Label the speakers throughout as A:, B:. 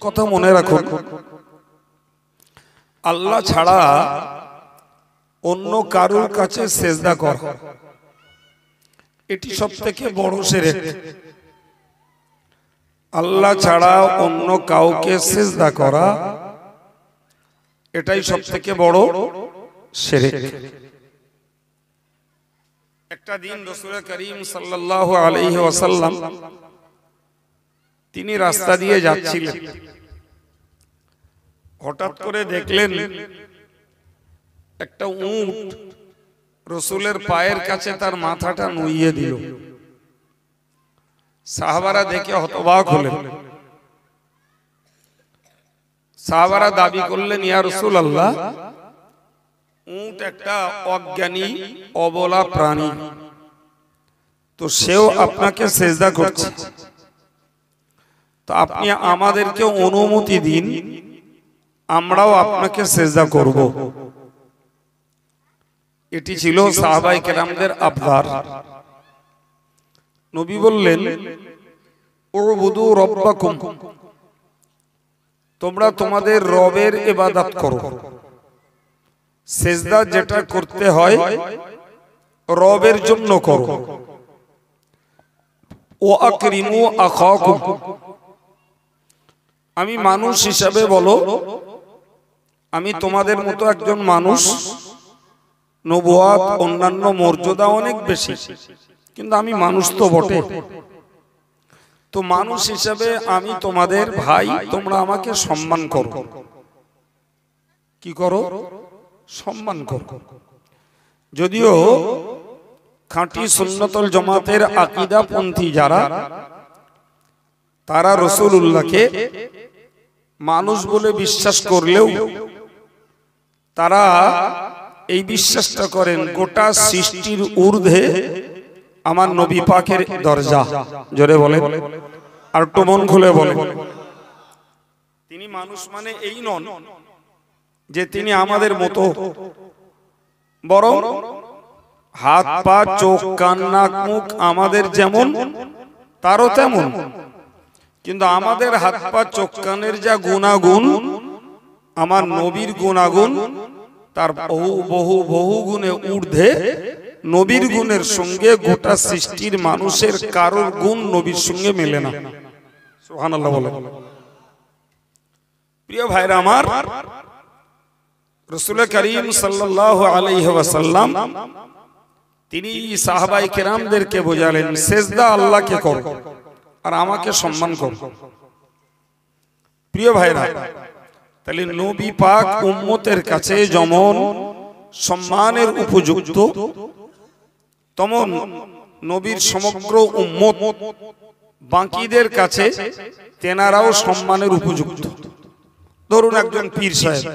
A: কথা মনে রাখুন, আল্লাহ ছাড়া অন্য কারুর কাছে সেজদা করা এটি সবথেকে বড় শিরক। আল্লাহ ছাড়া অন্য কাউকে সেজদা করা এটাই সবথেকে বড় শিরক। একটা দিন রাসূল করিম সাল্লাল্লাহু আলাইহি ওয়াসাল্লাম তিনি রাস্তা দিয়ে যাচ্ছিলেন, হঠাৎ করে দেখলেন একটা উট রাসূলের পায়ের কাছে তার মাথাটা নুইয়ে দিল। সাহাবারা দেখে হতবাক হলেন। সাহাবারা দাবি করলেন, ইয়া রাসূলুল্লাহ, উট একটা অজ্ঞানী অবলা প্রাণী, তো সেও আপনাকে সেজদা করছে, তো আপনি আমাদেরকে অনুমতি দিন, আমরাও আপনাকে সেজদা করব। এটি ছিল সাহাবায়ে কেরামদের আবদার। নবী বললেন, উবুদু রাব্বাকুম, তোমরা তোমাদের রবের ইবাদত করো। সেজদা যেটা করতে হয় রবের জন্য করো। ও আকরিমু আখাকুম, আমি মানুষ হিসাবে বলো, আমি তোমাদের মতো একজন মানুষ, নবুয়াত অন্যান্য মর্যাদা অনেক বেশি, কিন্তু আমি মানুষ তো বটে। তো মানুষ হিসাবে আমি তোমাদের ভাই, তোমরা আমাকে সম্মান করো। কি করো? সম্মান করো। যদিও খাঁটি সুন্নতুল জামাতের আকীদাপন্থী যারা, তারা রাসূলুল্লাহকে মানুষ বলে বিশ্বাস করলেও তারা এই বিশ্বাসটা করেন গোটা সৃষ্টির ঊর্ধ্বে আমার নবী পাকের দরজা। জোরে বলেন, আর একটু মন খুলে বলেন। তিনি মানুষ মানে এই নন যে তিনি আমাদের মতো, বরং হাত পা চোখ কান নাক মুখ আমাদের যেমন তারও তেমন, কিন্তু আমাদের হাত পা চোখ কানের যা গুণাগুণ, আমার নবীর গুণাগুণ তার বহু বহু বহু গুণে ঊর্ধ্বে। নবীর গুণের সঙ্গে গোটা সৃষ্টির মানুষের কারোর গুণ নবীর সঙ্গে মেলে না। সুবহানাল্লাহ বলেন। প্রিয় ভাইরা আমার, রাসূল করিম সাল্লাল্লাহু আলাইহি ওয়াসাল্লাম তিনি সাহাবায়ে কেরামদেরকে বোঝালেন, সেজদা আল্লাহকে করো আর আমাকে সম্মান করো। প্রিয় ভাইরা, তাহলে নবী পাক উম্মতের কাছে যেমন সম্মানের উপযুক্ত, তেমন নবীর সমগ্র উম্মত বাকিদের কাছে তেনারাও সম্মানের উপযুক্ত। ধরুন একজন পীর সাহেব,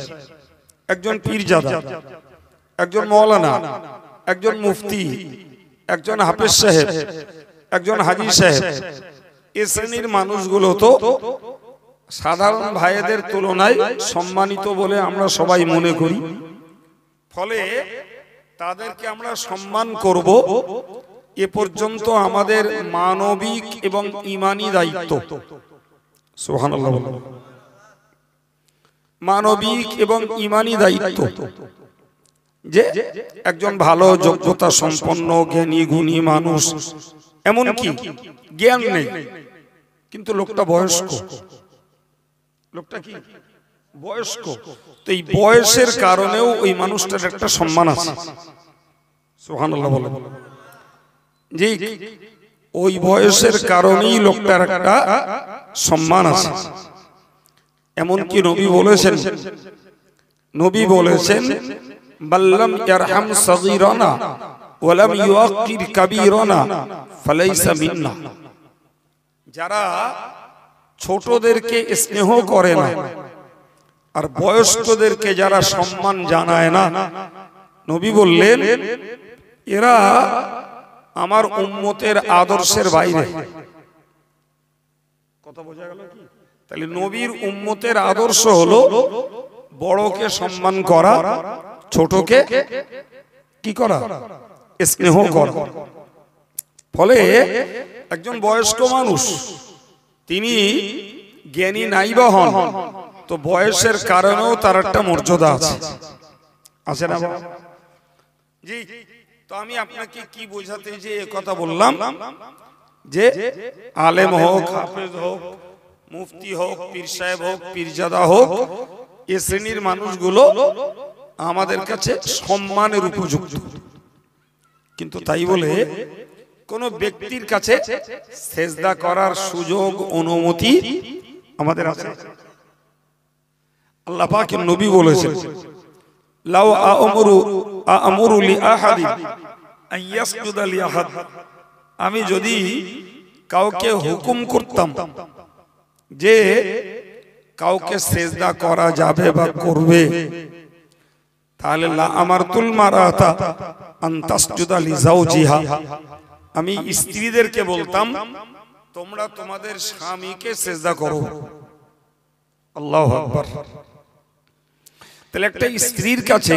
A: একজন পীরজাদা, একজন মাওলানা, একজন মুফতি, একজন হাফেজ সাহেব, একজন হাজী সাহেব, এ শ্রেণীর মানুষগুলো তো সাধারণ ভাইদের তুলনায় সম্মানিত বলে আমরা সবাই মনে করি। ফলে তাদেরকে আমরা সম্মান করব, এ পর্যন্ত আমাদের মানবিক এবং ঈমানি দায়িত্ব। সুবহানাল্লাহ। মানবিক এবং ঈমানি দায়িত্ব যে একজন ভালো যোগ্যতা সম্পন্ন জ্ঞানী গুণী মানুষ, এমনকি জ্ঞান নেই কিন্তু লোকটা বয়স্ক, লোকটা কি বয়স্ক, তো এই বয়সের কারণেও ওই মানুষটার একটা সম্মান আছে। সুবহানাল্লাহ বলেন। জি, ওই বয়সের কারণেই লোকটার একটা সম্মান আছে। এমনকি নবী বলেছেন, বাল্লাম ইয়ারহাম সাগীরানা ওয়ালাম ইউআক্কির কাবীরানা ফালাইসা মিন্না। যারা ছোটদেরকে স্নেহ করে না আর বয়স্কদেরকে যারা সম্মান জানায় না, নবী বললেন এরা আমার উম্মতের আদর্শের বাইরে। কথা বোঝা গেল কি? তাহলে নবীর উম্মতের আদর্শ হলো বড়কে সম্মান করা, ছোটকে কি করা? স্নেহ করা। ফলে একজন বয়স্ক মানুষ, তিনি জ্ঞানী নাইবা হন, তো বয়সের কারণেও তার একটা মর্যাদা আছে, আছে না জি? তো আমি আপনাকে কি বোঝাতে যে কথা বললাম, যে আলেম হোক, হাফেজ হোক, মুফতি হোক, পীর সাহেব হোক, পীরজাদা হোক, এ শ্রেণীর মানুষগুলো আমাদের কাছে সম্মানের উপযুক্ত। কিন্তু তাই বলে কোন ব্যক্তির কাছে সেজদা করার সুযোগ, অনুমতি আমাদের আছে? আল্লাহ পাকের নবী বলেছেন, লাউ আমরু লি আহাদিন আন ইয়াসজুদা লি আহাদ, আমি যদি কাউকে হুকুম করতাম যে কাউকে সেজদা করা যাবে বা করবে, তাহলে লা আমারতুল মারাতা আন তাসজুদা লি যাওজিহা, আমি স্ত্রীদেরকে বলতাম তোমরা তোমাদের স্বামীকে সেজদা করো। আল্লাহু আকবার। তাহলে একটা স্ত্রীর কাছে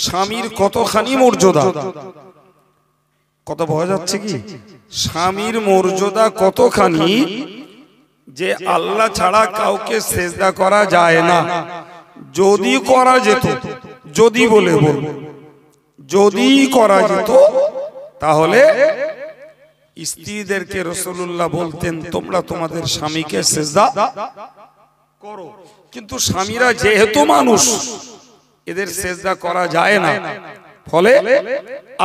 A: স্বামীর কতখানি মর্যাদা, কত বোঝা যাচ্ছে কি? স্বামীর মর্যাদা কতখানি যে আল্লাহ ছাড়া কাউকে সেজদা করা যায় না। যদি করা যেত, যদি বলে বল, যদি করা যেত, তাহলে স্ত্রীদেরকে রাসূলুল্লাহ বলতেন তোমরা তোমাদের স্বামীকে সেজদা করো। কিন্তু স্বামীরা যেহেতু মানুষ, এদের সেজদা করা যায় না, ফলে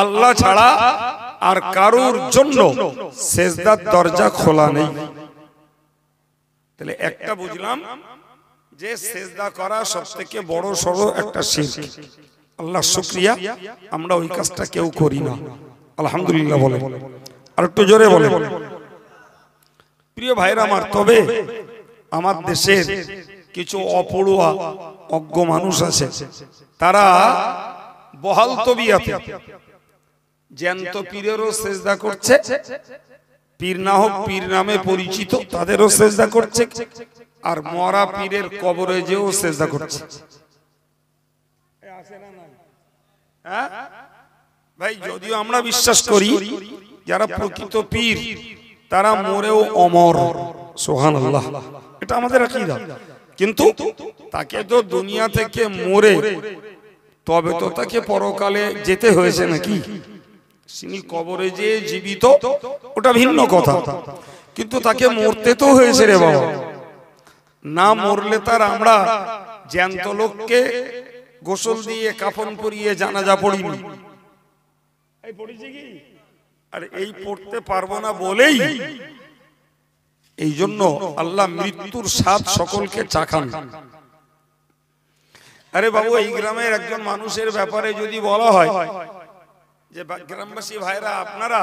A: আল্লাহ ছাড়া আর কারোর জন্য সেজদার দরজা খোলা নেই। তাহলে একটা বুঝলাম যে সেজদা করা সবথেকে বড় সড়ো একটা শিরক। আল্লাহ শুকরিয়া, আমরা ওই কাজটা কেউ করি না, আলহামদুলিল্লাহ বলে। আর একটু জোরে বলে। প্রিয় ভাইরা আমার, তবে আমার দেশের কিছু অপড়ুয়া অজ্ঞ মানুষ আছে, তারা বহাল তবিয়াতে জ্যান্ত পীরেরও সেজদা করছে, পীর না হোক পীর নামে পরিচিত তাদেরও সেজদা করছে, আর মরা পীরের কবরে যেও সেজদা করছে। হ্যাঁ ভাই, যদিও আমরা বিশ্বাস করি যারা প্রকৃত পীর তারা মরেও অমর, সুবহানাল্লাহ, এটা আমাদের আকীদা। কিন্তু তাকে তো দুনিয়া থেকে মরে তবে তো তাকে পরকালে যেতে হয়েছে নাকি? তিনি কবরে যে জীবিত ওটা ভিন্ন কথা, কিন্তু তাকে মরতে তো হয়েছে রে বাবা। না মরলে তার আমরা জ্যান্ত লোককে গোসল দিয়ে কাফন পরিয়ে জানাজা পড়িনি, এই পড়েছি কি? আর এই পড়তে পারবো না বলেই এই জন্য আল্লাহ মৃত্যুর স্বাদ সকলকে চাখান। আরে বাবু, এই গ্রামের একজন মানুষের ব্যাপারে যদি বলা হয় যে গ্রামবাসী ভাইরা আপনারা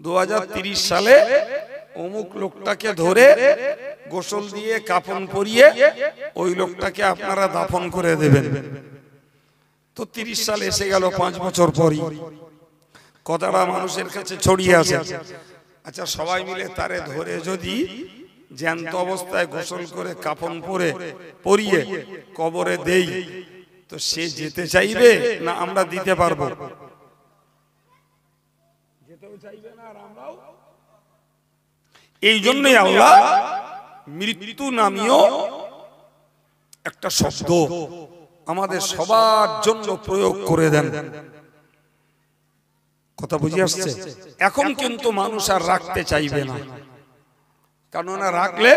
A: 2030 সালে অমুক লোকটাকে ধরে গোসল দিয়ে কাফন পরিয়ে ওই লোকটাকে আপনারা দাফন করে দেবেন, তো 30 সাল এসে গেল, 5 বছর পরই কথাটা মানুষের কাছে ছড়িয়ে আছে। আচ্ছা, সবাই মিলে তারে ধরে যদি জ্যান্ত অবস্থায় গোসল করে কাফন পরিয়ে কবরে দেই, তো সে যেতে চাইবে না আমরা দিতে পারবো? যেতেও চাইবে না, আর আমরাও। এই জন্যই আল্লাহ মৃত্যু নামীয় একটা শব্দ আমাদের সবার জন্য প্রয়োগ করে দেন। কথা বুঝে আসছে? এখন কিন্তু মানুষ আর রাখতে চাইবে না, কারণ রাখলে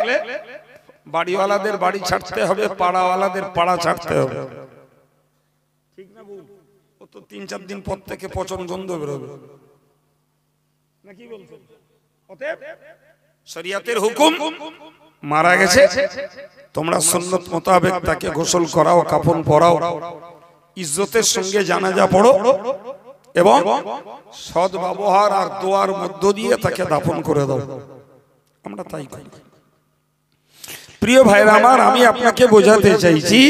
A: বাড়িওয়ালাদের বাড়ি ছাড়তে হবে, পাড়াওয়ালাদের পাড়া ছাড়তে হবে, ঠিক না বল? ও তো 3-4 দিন পর থেকে পচন গন্ধ বেরোবে, নাকি বলছেন? অতএব শরিয়াতের হুকুম, মারা গেছে তোমরা সুন্নত মোতাবেক তাকে গোসল করাও, কাফন পরাও, ইজ্জতের সঙ্গে জানাজা পড়ো এবং সৎ ব্যবহার আর দোয়ার মধ্য দিয়ে তাকে দাফন করে দাও। আমরা তাই করি। প্রিয় ভাইরা আমার, আমি আপনাকে বোঝাতে চাইছি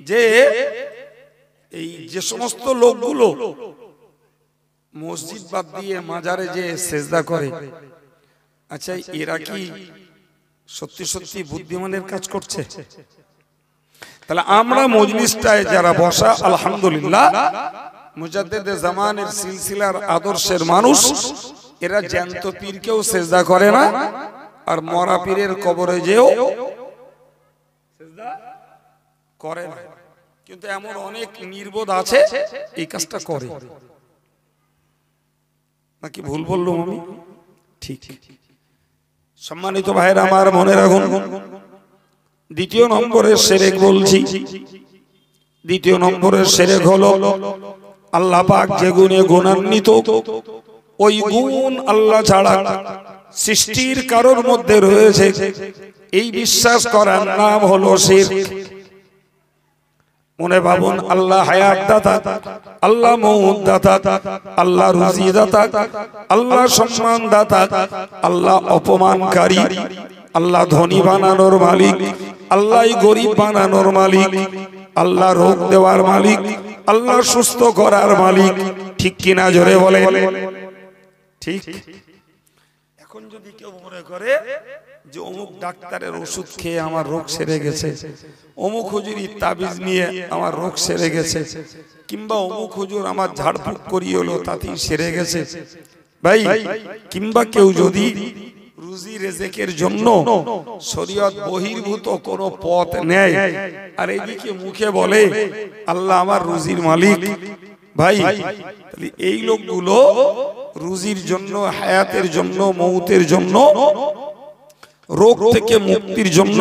A: যে এই যে সমস্ত লোকগুলো মসজিদ বাদ দিয়ে মাজারে যে সেজদা করে, আচ্ছা এরা কি সত্যি সত্যি বুদ্ধিমানের কাজ করছে? তাহলে আমরা মজলিসটায় যারা বসা আলহামদুলিল্লাহ মুজাদ্দিদে জামানের সিলসিলার আদর্শের মানুষ, এরা জ্যান্ত পীরকেও সেজদা করে না, আর মরা পীরের কবরে যেও সেজদা করে না। কিন্তু এমন অনেক নির্বোধ আছে এই কাজটা করে। নাকি ভুল বললাম আমি? ঠিক। সম্মানিত ভাইরা আমার, মনে রাখুন, দ্বিতীয় নম্বরের শিরক বলছি। দ্বিতীয় নম্বরের শিরক হলো আল্লাহ পাক যে গুণে গুণান্বিত, ওই গুণ আল্লাহ ছাড়া সৃষ্টির কারোর মধ্যে রয়েছে এই বিশ্বাস করার নাম হলো শিরক। মনে ভাবুন, আল্লাহ হায়াত দাতা, আল্লাহ মউত দাতা, আল্লাহ রুজি দাতা, আল্লাহ সম্মান দাতা, আল্লাহ অপমানকারী, আল্লাহ ধনী বানানোর মালিক, আল্লাহ গরিব বানানোর মালিক, আল্লাহ রোগ দেওয়ার মালিক, আল্লাহ সুস্থ করার মালিক। ঠিক কিনা জোরে বলে? ঠিক। এখন যদি কেউ মনে করে যে অমুক ডাক্তারের ওষুধ খেয়ে আমার রোগ সেরে গেছে, অমুক হুজুরির তাবিজ নিয়ে আমার রোগ সেরে গেছে, কিংবা অমুক হুজুর আমার ঝাড়ফুঁক করিয়ে হলো তাতেই সেরে গেছে, ভাই, কিংবা কেউ যদি রুজি রেজেকের জন্য শরীয়ত বহির্ভূত কোনো পথ নেয় আর এদিকে মুখে বলে আল্লাহ আমার রুজির মালিক, ভাই, তাহলে এই লোকগুলো রুজির জন্য, হায়াতের জন্য, মৌতের জন্য, রোগ থেকে মুক্তির জন্য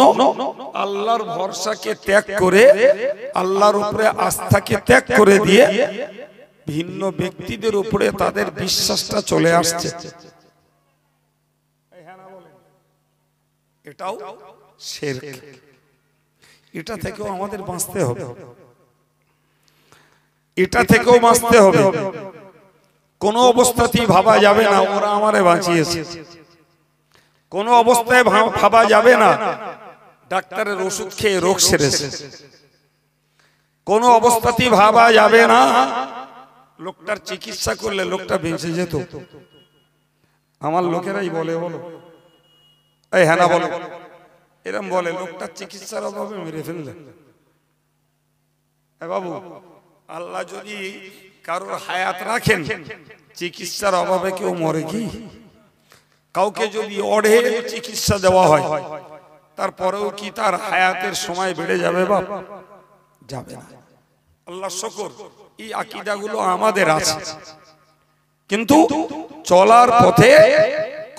A: আল্লাহর ভরসাকে ত্যাগ করে, আল্লাহর উপরে আস্থাকে ত্যাগ করে দিয়ে ভিন্ন ব্যক্তিদের উপরে তাদের বিশ্বাসটা চলে আসছে। এটাও শিরক। এটা থেকেও আমাদের বাঁচতে হবে, এটা থেকেও বাঁচতে হবে। কোন অবস্থাতেই ভাবা যাবে না ওরা আমারে বাঁচিয়েছে, কোন অবস্থায় ভাবা যাবে না ডাক্তারের ওষুধ খেয়ে রোগ সেরেছে, কোন অবস্থাতেই ভাবা যাবে না লোকটার চিকিৎসা করলে লোকটা বেঁচে যেত। আমার লোকেরাই বলে, বলো এই হ্যাঁ না বলো, এরম বলে লোকটার চিকিৎসার অভাবে মেরে ফেললে। বাবু, আল্লাহ যদি কারোর হায়াত রাখেন, চিকিৎসার অভাবে কেউ মরে কি? কাউকে যদি অঢেল চিকিৎসা দেওয়া হয় তারপরেও কি তার হায়াতের সময় বেড়ে যাবে? বাপ, যাবে না। আল্লাহ শুকর, এই আকীদাগুলো আমাদের আছে, কিন্তু চলার পথে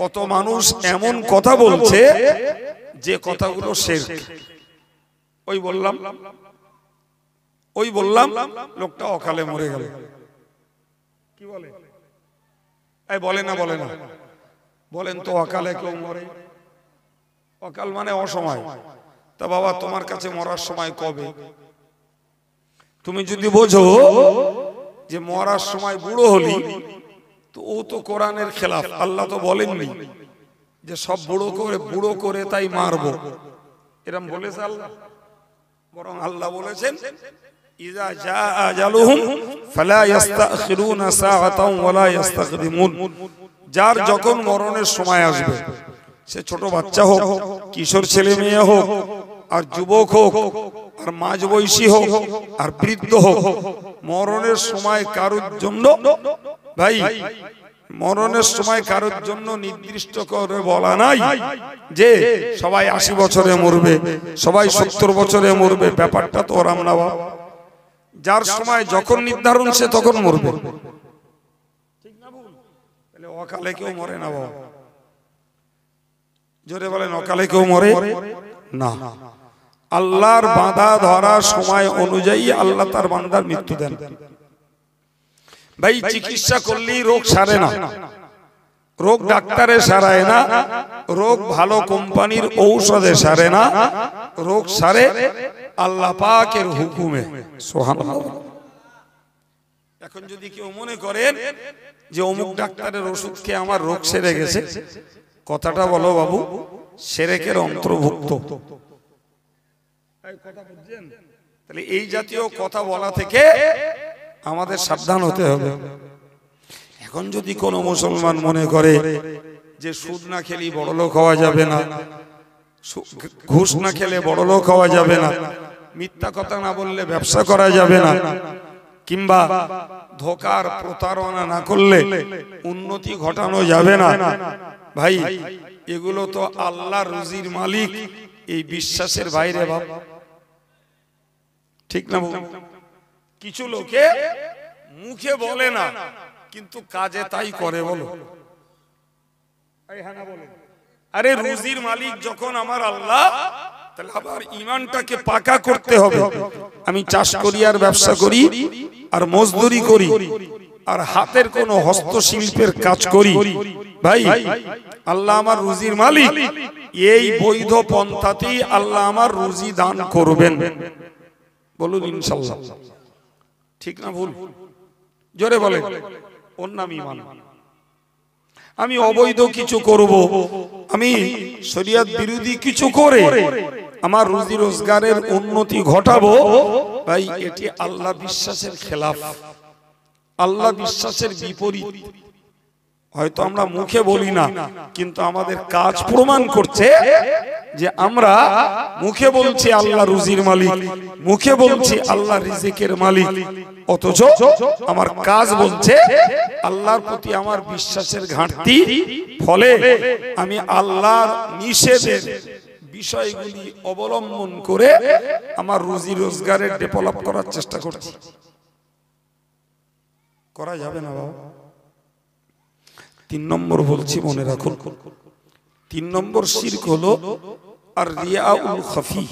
A: কত মানুষ এমন কথা বলছে যে কথাগুলো শিরক। ওই বললাম লোকটা অকালে মরে গেল। কি বলে? বলে না, বলে না, বলেন তো অকালে কেউ মরে? অকাল মানে অসময়। তা বাবা, তোমার কাছে মরার সময় কবে? তুমি যদি বোঝো যে মরার সময় বুড়ো হলি, তো ও তো কোরআনের খেলাফ। আল্লাহ তো বলেননি যে সব বুড়ো করে তাই মারবো, এরকম বলেছে আল্লাহ। বরং আল্লাহ বলেছেন ইযা জাআ আজালুহুম ফালা ইস্তাখিরুনা সাআতান ওয়ালা ইস্তাকদিমুন। যার যখন মরণের সময় আসবে, সে ছোট বাচ্চা হোক, কিশোর ছেলে মেয়ে হোক, আর যুবক হোক, আর মাঝবয়সী হোক, আর বৃদ্ধ হোক, মরণের সময় কারোর জন্য, ভাই, মরণের সময় কারোর জন্য নির্দিষ্ট করে বলা নাই যে সবাই 80 বছরে মরবে, সবাই 70 বছরে মরবে। ব্যাপারটা তো ওরম না। যার সময় যখন নির্ধারণ সে তখন মরবে। ঠিক না ভুল? তাহলে অকালে কেউ মরে না। বাবা জোরে বলেন, অকালে কেউ মরে না। আল্লাহর বাঁধা ধরা সময় অনুযায়ী আল্লাহ তার বান্দার মৃত্যু দেন। ভাই, চিকিৎসা করলেই রোগ সারে না, রোগ ডাক্তারে সারায় না, রোগ ভালো কোম্পানির ঔষধে সারে না, রোগ সারে আল্লাহ পাকের হুকুমে। সুবহানাল্লাহ। এখন যদি কেউ মনে করেন যে অমুক ডাক্তারের ওষুধ খেয়ে আমার রোগ সেরে গেছে, কথাটা বলো বাবু, শিরকের অন্তর্ভুক্ত। তাহলে এই জাতীয় কথা বলা থেকে আমাদের সাবধান হতে হবে। এখন যদি কোনো মুসলমান মনে করে যে সুদ না খেলে বড়লোক হওয়া যাবে না, ঘুষ না খেলে বড়লোক হওয়া যাবে না, মিথ্যা কথা না বললে ব্যবসা করা যাবে না, কিংবা ধোকার প্রতারণা না করলে উন্নতি ঘটানো যাবে না। ভাই এগুলো তো আল্লাহ রুজির মালিক, এই বিশ্বাসের বাইরে ভাব, ঠিক না? কিছু লোকে মুখে বলে না কিন্তু কাজে তাই করে, বলো। আরে রুজির মালিক যখন আমার আল্লাহ, তাহলে আবার ঈমানটাকে পাকা করতে হবে। আমি চাষ করি আর ব্যবসা করি আর মজদুরি করি আর হাতের কোনো হস্তশিল্পের কাজ করি, ভাই আল্লাহ আমার রুজির মালিক, এই বৈধ পন্থাতেই আল্লাহ আমার রুজি দান করবেন, বলুন ইনশাআল্লাহ। ঠিক না ভুল? জোরে বলেন। ওর নাম ঈমান। আমি অবৈধ কিছু করব, আমি শরীয়ত বিরোধী কিছু করে আমার রুজি রোজগারের উন্নতি ঘটাবো, ভাই এটি আল্লাহ বিশ্বাসের খেলাফ, আল্লাহ বিশ্বাসের বিপরীত। হয়তো আমরা মুখে বলি না কিন্তু আমাদের কাজ প্রমাণ করছে যে আমরা মুখে বলছি আল্লাহ রুজির মালিক, মুখে বলছি আল্লাহ রিজিকের মালিক, অথচ আমার কাজ বলছে আল্লাহর প্রতি আমার বিশ্বাসের ঘাটতি, ফলে আমি আল্লাহর নিষেধের বিষয়গুলি অবলম্বন করে আমার রুজি রোজগারের ডেভেলপ করার চেষ্টা করছি। করা যাবে না বাবা। 3 নম্বর বলছি, মনে রাখুন। 3 নম্বর শিরক হলো আর রিয়াউল খাফি,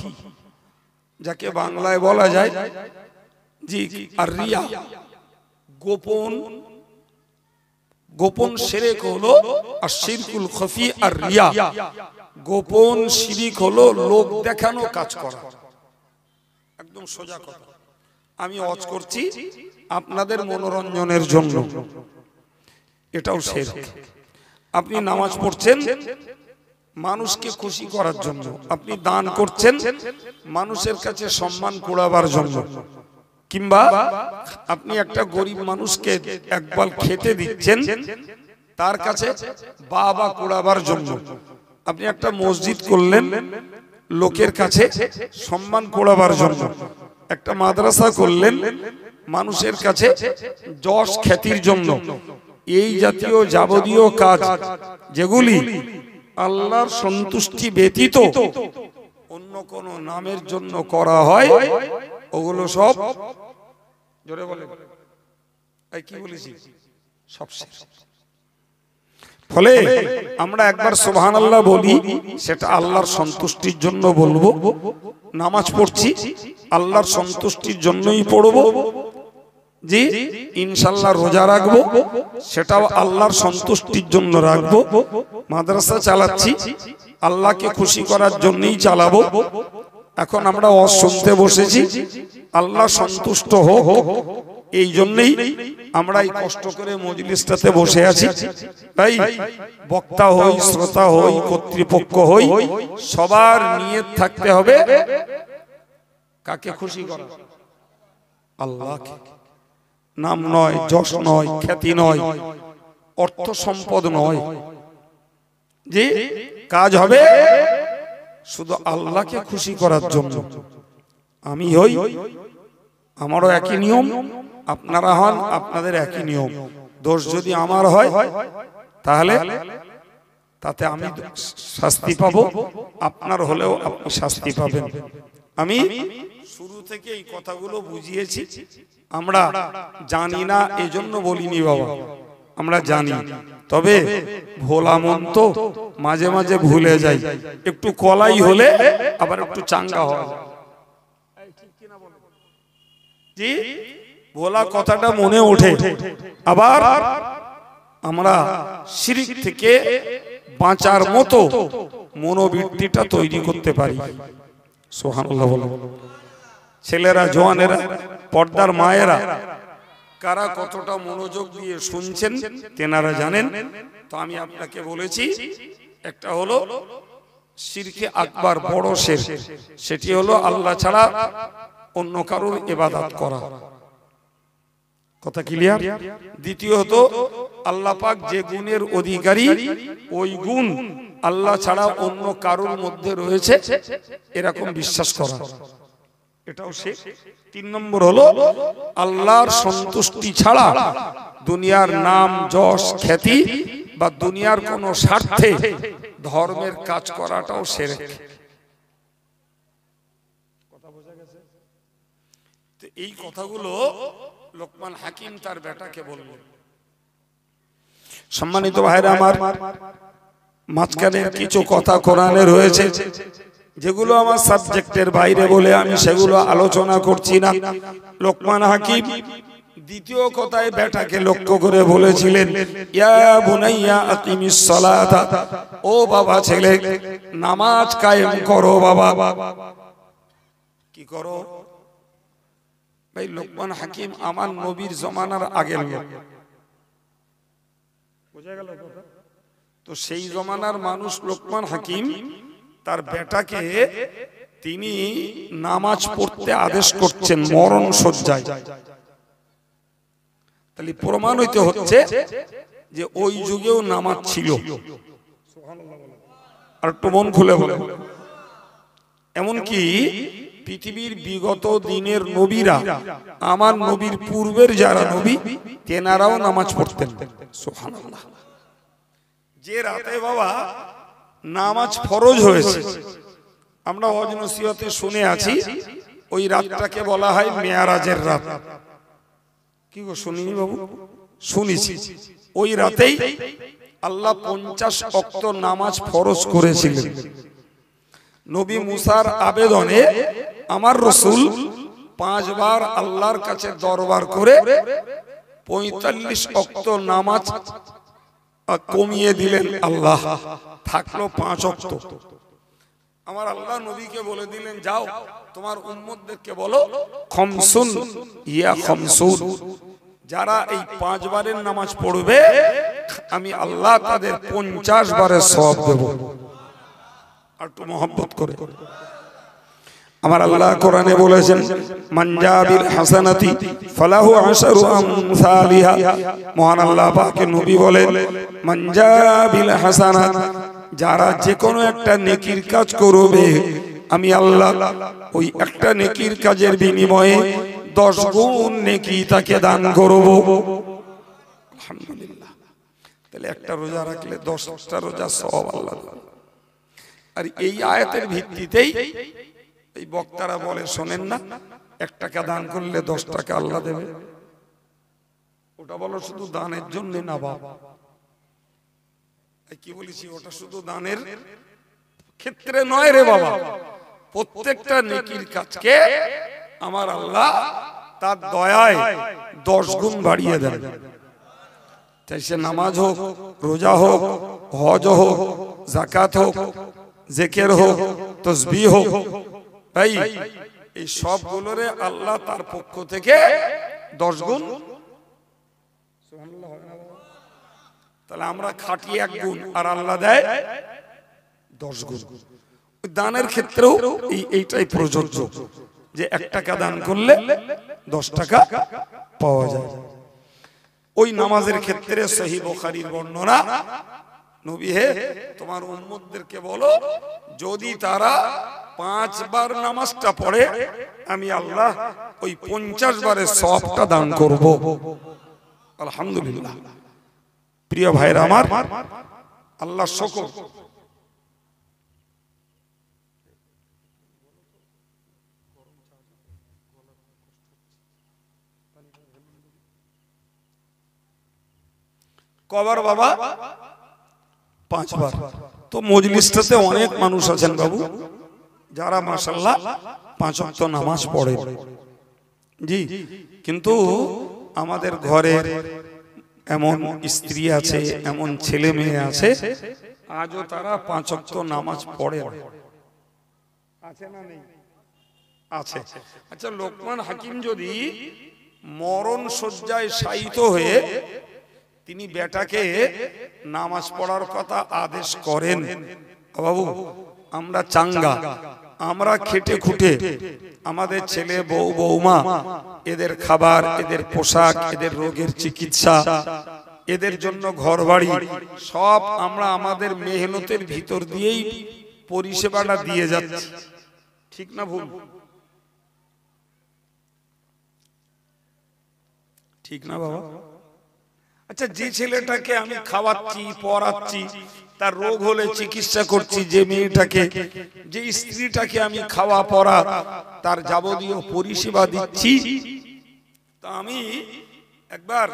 A: যাকে বাংলায় বলা যায় জি আর রিয়া, গোপন। গোপন শিরক হলো আর শিরকুল খাফি আর রিয়া। গোপন শিরক হলো লোক দেখানো কাজ করা, একদম সোজা কথা। আমি ওয়াজ করছি আপনাদের মনোরঞ্জনের জন্য, এটাও শিরক। আপনি নামাজ পড়ছেন মানুষকে খুশি করার জন্য, আপনি দান করছেন মানুষের কাছে সম্মান কুড়াবার জন্য, কিংবা আপনি একটা গরিব মানুষকে একবার খেতে দিচ্ছেন তার কাছে বাবা কুড়াবার জন্য। আপনি একটা মসজিদ করলেন লোকের কাছে সম্মান কুড়াবার জন্য, একটা মাদ্রাসা করলেন মানুষের কাছে যশ খ্যাতির জন্য। এই জাতীয় যাবতীয় কাজ যেগুলি আল্লাহর সন্তুষ্টি ব্যতীত অন্য কোন নামের জন্য করা হয়, ওগুলো সব, জোরে বলে কি বলেছি, সব শিরক। ফলে আমরা একবার সুবহানাল্লাহ বলি, সেটা আল্লাহর সন্তুষ্টির জন্য বলবো। নামাজ পড়ছি আল্লাহর সন্তুষ্টির জন্যই পড়বো, জি ইনশাআল্লাহ রোজা রাখবো, সেটাও আল্লাহর সন্তুষ্টির জন্য রাখবো। মাদ্রাসা চালাচ্ছি আল্লাহকে খুশি করার জন্যই চালাবো। এখন আমরা ওয়াজ শুনতে বসেছি আল্লাহ সন্তুষ্ট হোক, এই জন্যই আমরা এই কষ্ট করে মজলিসটাতে বসে আছি। তাই বক্তা হই, শ্রোতা হই, কর্তৃপক্ষ হই, সবার নিয়ত থাকতে হবে কাকে খুশি করা? আল্লাহকে। নাম নয়, যশ নয়, খ্যাতি নয়, অর্থ সম্পদ নয়, যে কাজ হবে শুধু আল্লাহকে খুশি করার জন্য। আমি হই, আমারও একই নিয়ম, আপনারা হন, আপনাদের একই নিয়ম। দোষ যদি আমার হয় তাহলে তাতে আমি শাস্তি পাবো, আপনার হলেও আপনি শাস্তি পাবেন। আমি শুরু থেকে এই কথাগুলো বুঝিয়েছি। আমরা জানি না এজন্য বলিনি বাবা, আমরা জানি, তবে ভোলা মন তো মাঝে মাঝে ভুলে যাই। একটু কলাই হলে আবার একটু চাঙ্গা হয়, জি ভোলা কথাটা মনে ওঠে। আবার আমরা শিরক থেকে বাঁচার মতো মনোবৃত্তিটা তৈরি করতে পারি। সুবহানাল্লাহ বলো। ছেলেরা, জওয়ানেরা, পর্দার মায়েরা, কারা কতটা মনোযোগ দিয়ে শুনছেন তেনারা জানেন। তো আমি আপনাকে বলেছি, একটা হলো শিরকে আকবার, বড় শিরক, সেটি হলো আল্লাহ ছাড়া অন্য কারোর ইবাদত করা। কথা ক্লিয়ার? দ্বিতীয়ত, আল্লাহ পাক যে গুণের অধিকারী ওই গুণ আল্লাহ ছাড়া অন্য কারোর মধ্যে রয়েছে এরকম বিশ্বাস করা, এটাও শেখ। 3 নম্বর হলো আল্লাহর সন্তুষ্টি ছাড়া দুনিয়ার নাম যশ খ্যাতি বা দুনিয়ার কোনো স্বার্থে ধর্মের কাজ করাটাও শিরক। কথা বোঝা গেছে? তো এই কথাগুলো লোকমান হাকিম তার বেটাকে বললেন। সম্মানিত ভাইরা আমার, মাঝখানে কিছু কথা কোরআনে রয়েছে যেগুলো আমার সাবজেক্টের বাইরে বলে আমি সেগুলো আলোচনা করছি না। লোকমান হাকিম দ্বিতীয় কথায় বেটাকে লক্ষ্য করে বলেছিলেন, ইয়া বুনাইয়া আকিমিস সালাতা, ও বাবা ছেলে নামাজ কায়েম করো বাবা। কি করো ভাই? লোকমান হাকিম আমার নবীর জমানার আগের লোক, বোঝা গেল কথা? তো সেই জমানার মানুষ লোকমান হাকিম তার বেটাকে তিনি নামাজ পড়তে আদেশ করছেন মরণ শয্যায়। তাহলে প্রমাণ হইতে হচ্ছে যে ওই যুগেও নামাজ ছিল। আর একটু মন খুলে বলে, এমনকি পৃথিবীর বিগত দিনের নবীরা, আমার নবীর পূর্বের যারা নবী তেনারাও নামাজ পড়তেন। সুবহানাল্লাহ। যে রাতে বাবা নামাজ ফরজ হয়েছে, আমরা ওয়াজ নসিহতে শুনে আছি, ওই রাতটাকে বলা হয় মেয়ারাজের রাত। কি গো শুনিনি বাবু? শুনেছি। ওই রাতেই আল্লাহ 50 ওয়াক্ত নামাজ ফরজ করেছিলেন। নবী মুসার আবেদনে আমার রাসূল 5 বার আল্লাহর কাছে দরবার করে 45 ওয়াক্ত নামাজ কমিয়ে দিলেন আল্লাহ, থাকলো 5 ওয়াক্ত। আমার আল্লাহ নবীকে বলে দিলেন, যাও তোমার উম্মতদেরকে বলো খামসুন ইয়া খামসুন, যারা এই 5 বারের নামাজ পড়বে আমি আল্লাহ তাদের 50 বারের সওয়াব দেব। আর একটু মহব্বত করে আমার আল্লাহ কোরআনে বলেছেন, মান জাবিল হাসানাতি ফালাহু আশরু আমসালিহা। মহান আল্লাহ পাকে নবী বলেন, মান জাবিল হাসানাত, যারা যে কোনো একটা নেকির কাজ করবে আমি আল্লাহ ওই একটা নেকির কাজের বিনিময়ে 10 গুণ নেকি তাকে দান করব। আলহামদুলিল্লাহ। তাহলে একটা রোজা রাখলে 10টা রোজা সওয়াব আল্লাহ। আর এই আয়াতের ভিত্তিতেই এই বক্তারা বলে, শোনেন না, 1 টাকা দান করলে 10 টাকা আল্লাহ দেবে। ওটা বলো শুধু দানের জন্য না বাবা। কি বলেছি? ওটা শুধু দানের ক্ষেত্রে নয় রে বাবা, প্রত্যেকটা নেকির কাজকে আমার আল্লাহ তার দয়ায় 10 গুণ বাড়িয়ে দেন। তাই সে নামাজ হোক, রোজা হোক, হজ হোক, যাকাত হোক, জিকির হোক, তাসবিহ হোক, ভাই এই সবগুলোরে আল্লাহ তার পক্ষ থেকে 10 গুণ। সুবহানাল্লাহ। তাহলে আমরা খাটি 1 গুণ আর আল্লাহ দেয় 10 গুণ। দানের ক্ষেত্রেও এইটাই প্রযোজ্য যে 1 টাকা দান করলে 10 টাকা পাওয়া যায়। ওই নামাজের ক্ষেত্রে সহিহ বুখারীর বর্ণনা, নবী হে তোমার উম্মতদেরকে বলো যদি তারা 5 বার নামাজটা পড়ে আমি আল্লাহ ওই 50 বারের সওয়াবটা দান করব। আলহামদুলিল্লাহ। প্রিয় ভাইরা আমার, আল্লাহ শুকর। কবার বাবা? 5 বার। তো মজলিসটাতে অনেক মানুষ আছেন বাবু যারা মাশাআল্লাহ 5 ওয়াক্ত নামাজ পড়ে, জি, কিন্তু আমাদের ঘরে এমন স্ত্রী আছে, এমন ছেলে মেয়ে আছে আজও তারা 5 ওয়াক্ত নামাজ পড়ে। আছে না নেই? আছে। আচ্ছা, লোকমান হাকিম যদি মরণ শয্যায় শায়িত হয়ে তিনি বেটাকে নামাজ পড়ার কথা আদেশ করেন, বাবু আমরা চাঙ্গা, আমরা খেটে খুঁটে আমাদের ছেলে বউ বৌমা এদের খাবার, এদের পোশাক, এদের রোগের চিকিৎসা, এদের জন্য ঘর বাড়ি সব আমরা আমাদের মেহনতের ভিতর দিয়েই পরিষেবাটা দিয়ে যাচ্ছি, ঠিক না ভুল? ঠিক না বাবা? আচ্ছা, যে ছেলেটাকে আমি খাওয়াচ্ছি, পড়াচ্ছি, তার রোগ হলে চিকিৎসা করছি, যে মেয়েটাকে, যে স্ত্রীটাকে আমি খাওয়া পড়া তার যাবতীয় পরিষেবা দিচ্ছি, তা আমি একবার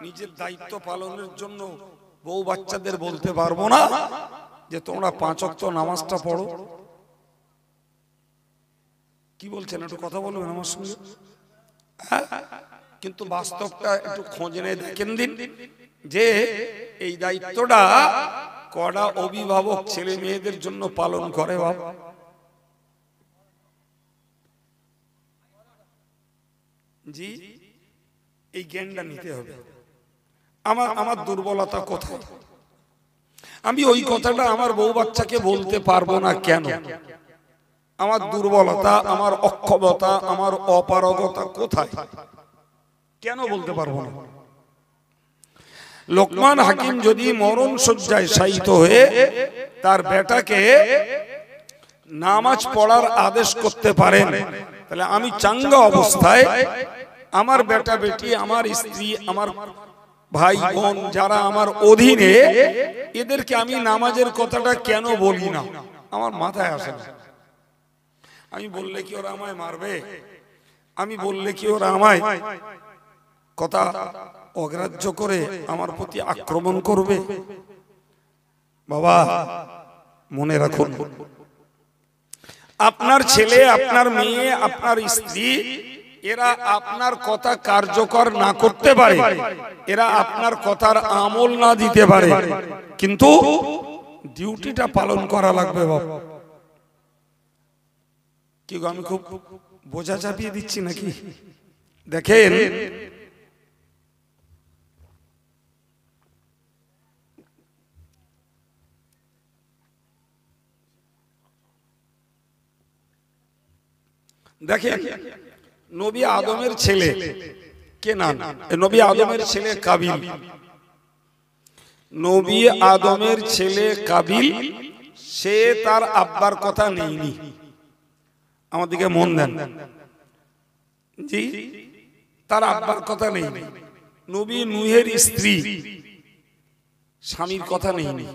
A: নিজের দায়িত্ব পালনের জন্য বউ বাচ্চাদের বলতে পারবো না যে তোমরা 5 ওয়াক্ত নামাজটা পড়ো? কি বলছেন? একটু কথা বলবেন আমার সঙ্গে। কিন্তু বাস্তবটা একটু খোঁজ নিয়ে দেখেন দিন যে এই দায়িত্বটা কড়া অভিভাবক ছেলে মেয়েদের জন্য পালন করে। বাবা, জি, এই জ্ঞানটা নিতে হবে। আমার দুর্বলতা কোথায়? আমি ওই কথাটা আমার বউ বাচ্চাকে বলতে পারবো না কেন? আমার দুর্বলতা, আমার অক্ষমতা, আমার অপারগতা কোথায়? কেন বলতে পারবো না? লোকমান হাকিম যদি মরণ শয্যায় শায়িত হয়ে তার বেটাকে নামাজ পড়ার আদেশ করতে পারেন, তাহলে আমি চাঙ্গা অবস্থায় আমার বেটা বেটি, আমার স্ত্রী, আমার ভাই বোন যারা আমার অধীনে, এদেরকে আমি নামাজের কথাটা কেন বলি না? আমার মাথায় আসে না। আমি বললে কি ওরা আমায় মারবে? আমি বললে কি ওরা আমায় কথা অগ্রাহ্য করে আমার প্রতি আক্রমণ করবে? বাবা, মনে রাখুন, আপনার ছেলে, আপনার মেয়ে, আপনার স্ত্রী, এরা আপনার কথা কার্যকর না করতে পারে, এরা আপনার কথার আমল না দিতে পারে, কিন্তু ডিউটিটা পালন করা লাগবে। বাবা, কি গো, আমি খুব বোঝা চাপিয়ে দিচ্ছি নাকি? দেখেন, দেখেন, নবী আদমের ছেলে কেনান, নবী আদমের ছেলে কাবিল, নবী আদমের ছেলে কাবিল, সে তার আব্বার কথা নেয়নি। আমার দিকে মন দেন, জি, তার আব্বার কথা নেয়নি। নবী নূহের স্ত্রী, স্বামীর কথা নেয়নি।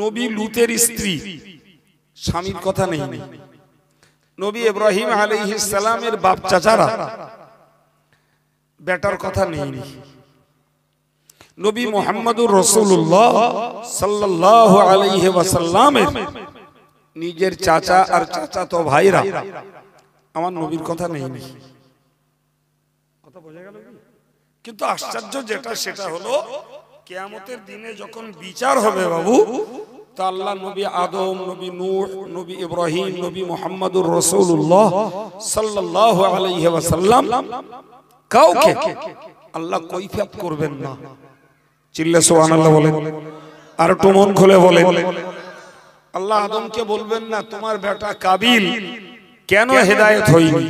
A: নবী লুতের স্ত্রী, স্বামীর কথা নেয়নি। নবী ইব্রাহিম আলাইহিস সালামের বাপ চাচারা, বেটার কথা নেয়নি। নবী মুহাম্মদুর রাসূলুল্লাহ সাল্লাল্লাহু আলাইহি ওয়াসাল্লামের নিজের চাচা আর চাচাতো ভাইরা আমার নবীর কথা নেয়নি। কথা বোঝা গেল? কিন্তু আশ্চর্য যেটা, সেটা হলো কিয়ামতের দিনে যখন বিচার হবে বাবু, তা আল্লাহ নবী আদম, নবী নূহ, নবী ইব্রাহিম, নবী মুহাম্মদুর রাসূলুল্লাহ সাল্লাল্লাহু আলাইহি ওয়াসাল্লাম কাউকে আল্লাহ কৈফিয়ত করবেন না। চিল্লা সুবহানাল্লাহ বলেন, আর একটু মন খুলে বলেন। আল্লাহ আদমকে বলবেন না তোমার বেটা কাবিল কেন হেদায়েত হয়নি।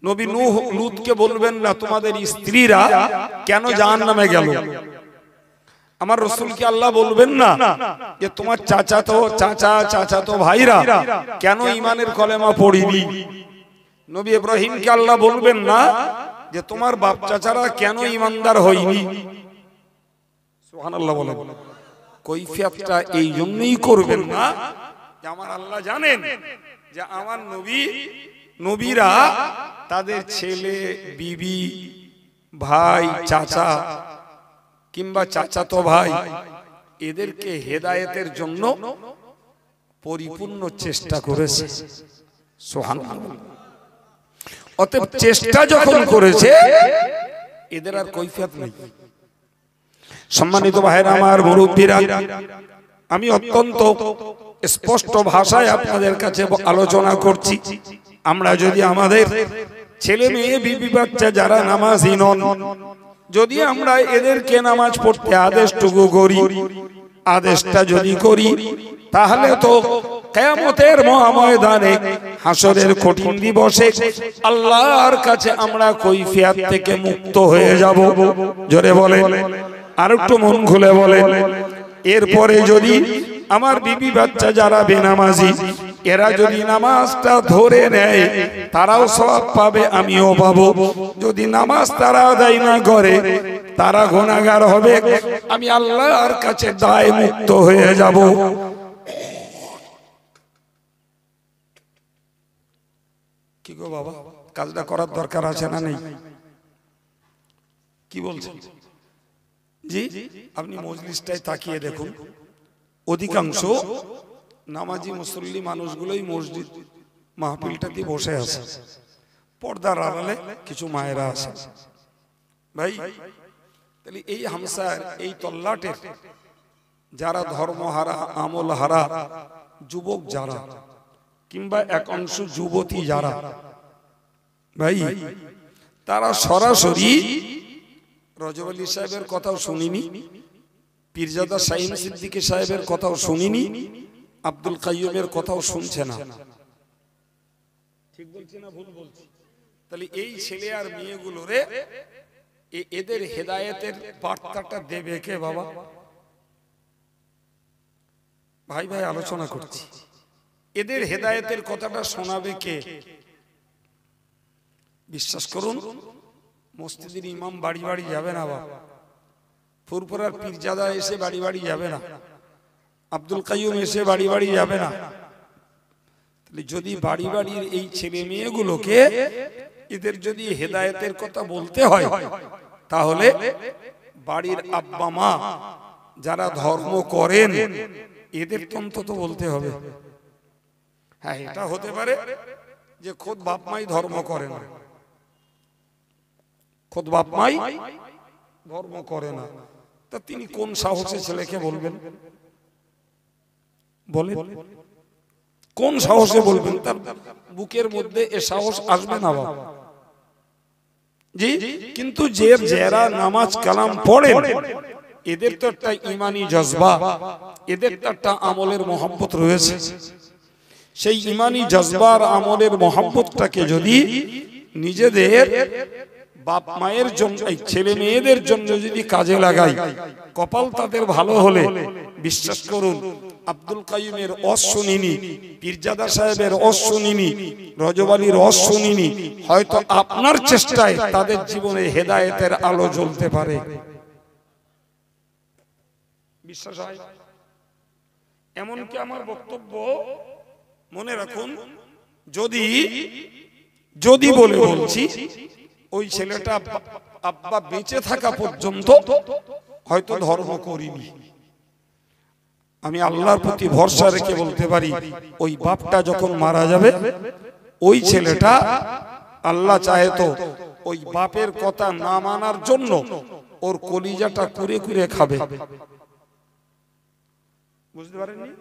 A: নবী নূহ লূতকে বলবেন না তোমাদের স্ত্রীরা কেন জাহান্নামে গেল। আমার রাসূলকে আল্লাহ বলবেন না যে তোমার চাচাতো ভাইরা কেন ঈমানের কলেমা পড়িনি। নবী ইব্রাহিমকে আল্লাহ বলবেন না যে তোমার বাপ চাচারা কেন ঈমানদার হয়নি। সুবহানাল্লাহ বলেন। কৈফিয়তটা এই জন্যই করবেন না যে আমার আল্লাহ জানেন যে আমার নবীরা তাদের ছেলে, বিবি, ভাই, চাচা কিংবা চাচাতো ভাই, এদেরকে হেদায়েতের জন্য পরিপূর্ণ চেষ্টা করেছে। সুবহানাল্লাহ। অতএব চেষ্টা যখন করেছে, এদের আর কৈফিয়ত নেই। সম্মানিত ভাইরা আমার, মুরব্বীরা, আমি অত্যন্ত স্পষ্ট ভাষায় আপনাদের কাছে আলোচনা করছি। আমরা যদি আমাদের ছেলে মেয়ে, বিবি বাচ্চা যারা নামাজি নন, যদি আমরা এদেরকে নামাজ পড়তে আদেশটুকু করি, আদেশটা যদি করি, তাহলে তো কিয়ামতের মহাময়দানে, হাসরের কঠিন দিবসে আল্লাহর কাছে আমরা কৈফিয়ত থেকে মুক্ত হয়ে যাব। জোরে বলেন, আর একটু মন খুলে বলেন। এরপরে যদি আমার বিবি বাচ্চা যারা বেনামাজি, এরা যদি নামাজটা ধরে নেয় তারাও সওয়াব পাবে, আমিও পাবো। যদি নামাজ তারা আদায় না করে তারা গুনাহগার হবে, আমি আল্লাহর কাছে দায় মুক্ত হয়ে যাব। কি গো বাবা, কাজটা করার দরকার আছে না নেই? কি বলছেন জি? আপনি মজলিসটায় তাকিয়ে দেখুন, অধিকাংশ নামাজি মুসল্লি মানুষগুলোই মসজিদ মাহফিলটাতে বসে আছে, পর্দার আড়ালে কিছু মায়েরা আছে। ভাই তাহলে এই হামসার এই তল্লাটের যারা ধর্মহারা, আমল হারা যুবক যারা, কিংবা এক অংশ যুবতী যারা, ভাই তারা সরাসরি রজব আলী সাহেবের কথাও শুনিনি, পীরজাদা শাহিন সিদ্দিকী সাহেবের কথাও শুনিনি, আব্দুল কাইয়ুমের কথাও শুনছে না। ঠিক বলছি না ভুল বলছি? তাহলে এই ছেলে আর মেয়েগুলোরে এদের হেদায়েতের বার্তাটা দেবে কে বাবা? ভাই ভাই আলোচনা করছি, এদের হেদায়েতের কথাটা শোনাবে কে? বিশ্বাস করুন, মসজিদের ইমাম বাড়ি বাড়ি যাবে না বাবা, ফুরফুরার পীরজাদা এসে বাড়ি বাড়ি যাবে না, আব্দুল কাইয়ুম এসে বাড়ি বাড়ি যাবে না। যদি বাড়ি বাড়ির এই ছেলে মেয়েগুলোকে এদের যদি হেদায়েতের কথা বলতে হয়, তাহলে বাড়ির আব্বা মা যারা ধর্ম করেন এদের অন্তত বলতে হবে। হ্যাঁ, এটা হতে পারে যে খোদ বাপ মাই ধর্ম করে না, খোদ বাপ মাই ধর্ম করে না, তা তিনি কোন সাহসে ছেলেকে বলবেন? বলেন কোন সাহসে বলবেন? তার বুকের মধ্যে এ সাহস আসবে না বাবা জি। কিন্তু যে যারা নামাজ কালাম পড়েন এদের তো একটা ইমানি জজবা, এদের তো একটা আমলের মহব্বত রয়েছে। সেই ইমানি জজবার আমলের মহব্বতটাকে যদি নিজেদের বাপ মায়ের জন্য, ছেলে মেয়েদের জন্য যদি কাজে লাগাই, কপাল তাদের ভালো হলে বিশ্বাস করুন, আব্দুল কাইয়ুমের ওয়াজ শুনিনি, পীরজাদা সাহেবের ওয়াজ শুনিনি, রজব আলীর ওয়াজ শুনিনি, হয়তো আপনার চেষ্টায় তাদের জীবনে হেদায়েতের আলো জ্বলতে পারে। বিশ্বাস হয়? এমনকি আমার বক্তব্য মনে রাখুন, যদি যদি বলে বলছি, ওই ছেলেটা আব্বা বেঁচে থাকা পর্যন্ত হয়তো ধর্ম করিনি, আমি আল্লাহর প্রতি ভরসা রেখে বলতে পারি, ওই বাপটা যখন মারা যাবে ওই ছেলেটা আল্লাহ চাহে তো ওই বাপের কথা না মানার জন্য ওর কলিজাটা কুরে কুরে খাবে। বুঝতে পারেননি?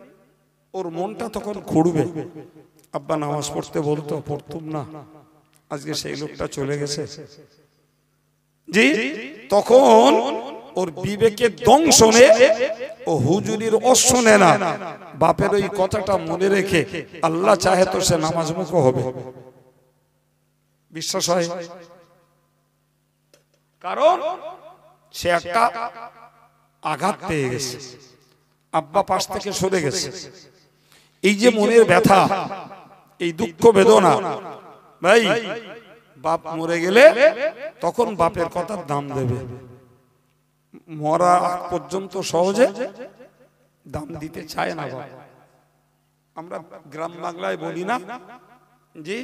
A: ওর মনটা তখন খুঁড়বে। আব্বা নামাজ পড়তে বলতো, পড়তুম না, আজকে সেই লোকটা চলে গেছে জি। তখন ওর বিবেকের দংশনে ও হুজুরির অশোনে না, বাপের ওই কথাটা মনে রেখে আল্লাহ চাহে তো সে নামাজমুখ হবে। বিশ্বাস হয়? কারণ সে একটা আঘাত পেয়ে গেছে, আব্বা পাশ থেকে সরে গেছে। এই যে মনের ব্যথা, এই দুঃখ বেদনা, ভাই বাপ মরে গেলে তখন বাপের কথার দাম দেবে, মরা পর্যন্ত সহজে দাম দিতে চায় না বাবা। আমরা গ্রাম বাংলায় বলি না যে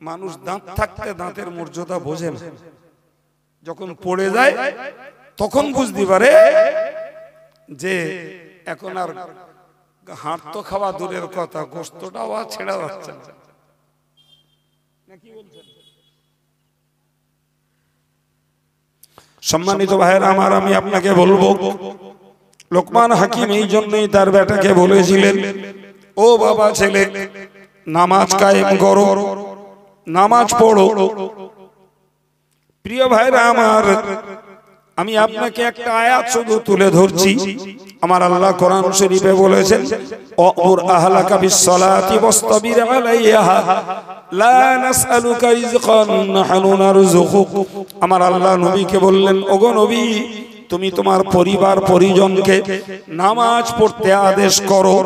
A: মানুষ দাঁত থাকতে দাঁতের মর্যাদা বোঝে না, যখন পড়ে যায় তখন বুঝতে পারে যে এখন আর হাড় তো খাওয়া দূরের কথা, গোস্তটাও আর ছেড়া যাচ্ছে না। সম্মানিত ভাইয়েরা আমার, আমি আপনাকে বলবো, লোকমান হাকিম এই জন্যই তার বেটাকে বলেছিলেন, ও বাবা ছেলে, নামাজ কায়েম করো, নামাজ পড়ো। প্রিয় ভাইরা আমার, আমি আপনাকে একটা আয়াত শুধু তুলে ধরছি। আমার আল্লাহ কোরআন শরীফে বলেছেন, ওয়া'মুর আহলাকা বিস-সালাতি ওয়াসতাবির আলাইহা লা নাসআলুকা রিজকান নাহনু নারযুকুক। আমার আল্লাহ নবীকে বললেন, ওগো নবী, তুমি তোমার পরিবার পরিজনকে নামাজ পড়তে আদেশ করো।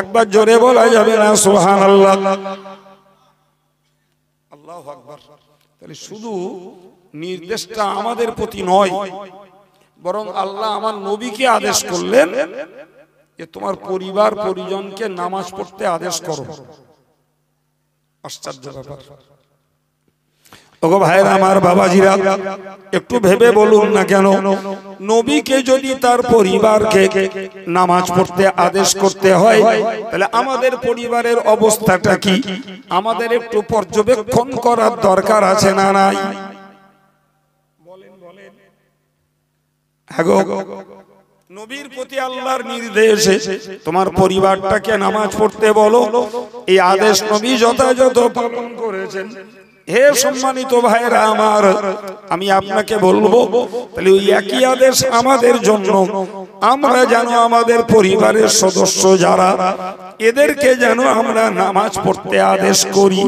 A: একবার জোরে বলা যাবে না সুবহানাল্লাহ? আল্লাহু আকবার। তাহলে শুধু নির্দেশটা আমাদের প্রতি নয়, বরং আল্লাহ আমার নবীকে আদেশ করলেন যে তোমার পরিবার পরিজনকে নামাজ পড়তে আদেশ করো। আশ্চর্য ব্যাপার। ওগো ভাইরা আমার, বাবাজিরা, একটু ভেবে বলুন না কেন নবীকে যদি তার পরিবারকে নামাজ পড়তে আদেশ করতে হয়, তাহলে আমাদের পরিবারের অবস্থাটা কি আমাদের একটু পর্যবেক্ষণ করার দরকার আছে না নাই? নবীর প্রতি আল্লাহর নির্দেশ তোমার পরিবারটাকে নামাজ পড়তে বলো, এই আদেশ নবী যথাযথ পালন করেছেন। হে সম্মানিত ভাইরা আমার, আমি আপনাকে বলবো তাহলে ওই একই আদেশ আমাদের জন্য। আমরা যেন আমাদের পরিবারের সদস্য যারা, এদেরকে যেন আমরা নামাজ পড়তে আদেশ করি।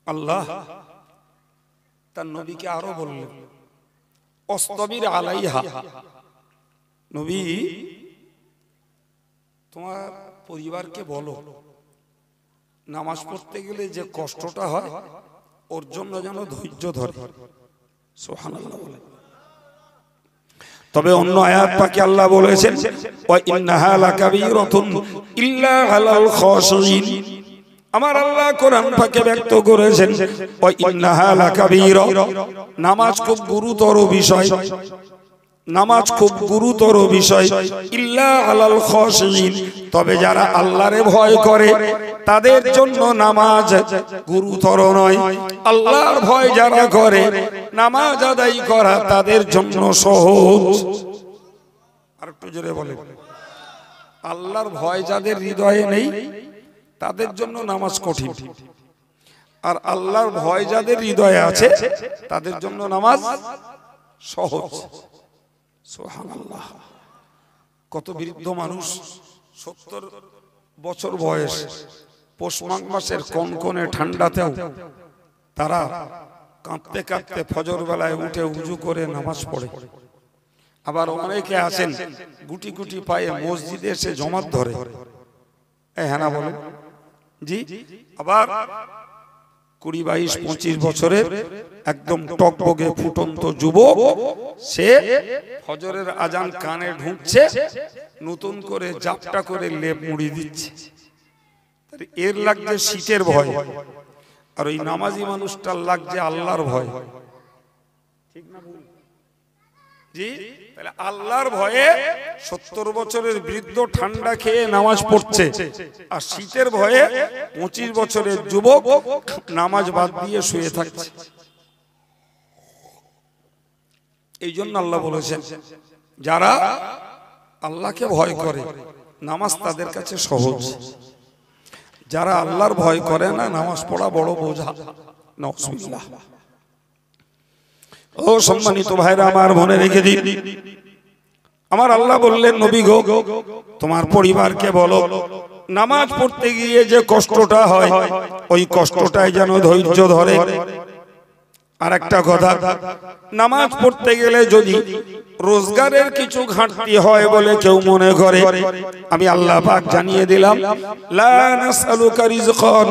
A: আল্লাহ তার নবীকে আরো বললেন অস্তবির আলাইহা, নবী তোমার পরিবারকে বলো নামাজ পড়তে গেলে যে কষ্টটা হয় ওর জন্য যেন ধৈর্য ধরে। সুবহানাল্লাহ। তবে অন্য আয়াত পাকে আল্লাহ বলেছেন ওয়া ইন্নাহা লাকাবীরাতুন ইল্লা আলাল খাশিঈন। আমার আল্লাহ কোরআন পাকে ব্যক্ত করেছেন ওয়া ইন্নাহা লাকাবীরা, নামাজ খুব গুরুতর বিষয়, নামাজ খুব গুরুতর বিষয়। ইল্লা আলাল খাশিঈন, তবে যারা আল্লাহরে ভয় করে তাদের জন্য নামাজ গুরুতর নয়। আল্লাহর ভয় যারা করে নামাজ আদায় করা তাদের জন্য সহজ। আর একটু জোরে বলেন, আল্লাহর ভয় যাদের হৃদয়ে নেই তাদের জন্য নামাজ কঠিন, আর আল্লাহর ভয় যাদের হৃদয়ে আছে তাদের জন্য নামাজ সহজ। সুবহানাল্লাহ। কত বৃদ্ধ মানুষ, 70 বছর বয়স, পৌষ মাঘ মাসের কনকনে ঠান্ডাতেও তারা কাঁপতে কাঁপতে ফজর বেলায় উঠে উজু করে নামাজ পড়ে। আবার অনেকে আছেন গুটি গুটি পায়ে মসজিদে এসে জমাত ধরে। হ্যাঁ না বলেন জি। আবার 20, 22, 25 বছরের একদম টকবগে ফুটন্ত যুবক, সে ফজরের আজান কানে ঢুকছে, নতুন করে জাপটা করে লেপ মুড়ি দিচ্ছে। এর লাগছে শীতের ভয়, আর ওই নামাজি মানুষটার লাগছে আল্লাহর ভয়। ঠিক না ভুল? জি। তাহলে আল্লাহর ভয়ে 70 বছরের বৃদ্ধ ঠান্ডা খেয়ে নামাজ পড়ছে, আর শীতের ভয়ে 25 বছরের যুবক নামাজ বাদ দিয়ে শুয়ে থাকছে। এই জন্য আল্লাহ বলেছেন যারা আল্লাহকে ভয় করে নামাজ তাদের কাছে সহজ, যারা আল্লাহর ভয় করে না নামাজ পড়া বড় বোঝা। নাউজুবিল্লাহ। ও সম্মানিত ভাইরা আমার, মনে রেখে দিন, আমার আল্লাহ বললেন নবী গো তোমার পরিবারকে বলো নামাজ পড়তে গিয়ে যে কষ্টটা হয় ওই কষ্টটাই যেন ধৈর্য ধরে। আর একটা কথা, নামাজ পড়তে গেলে যদি রোজগারের কিছু ঘাটতি হয় বলে কেউ মনে করে, আমি আল্লাহ পাক জানিয়ে দিলাম লা নাসআলুকা রিজকান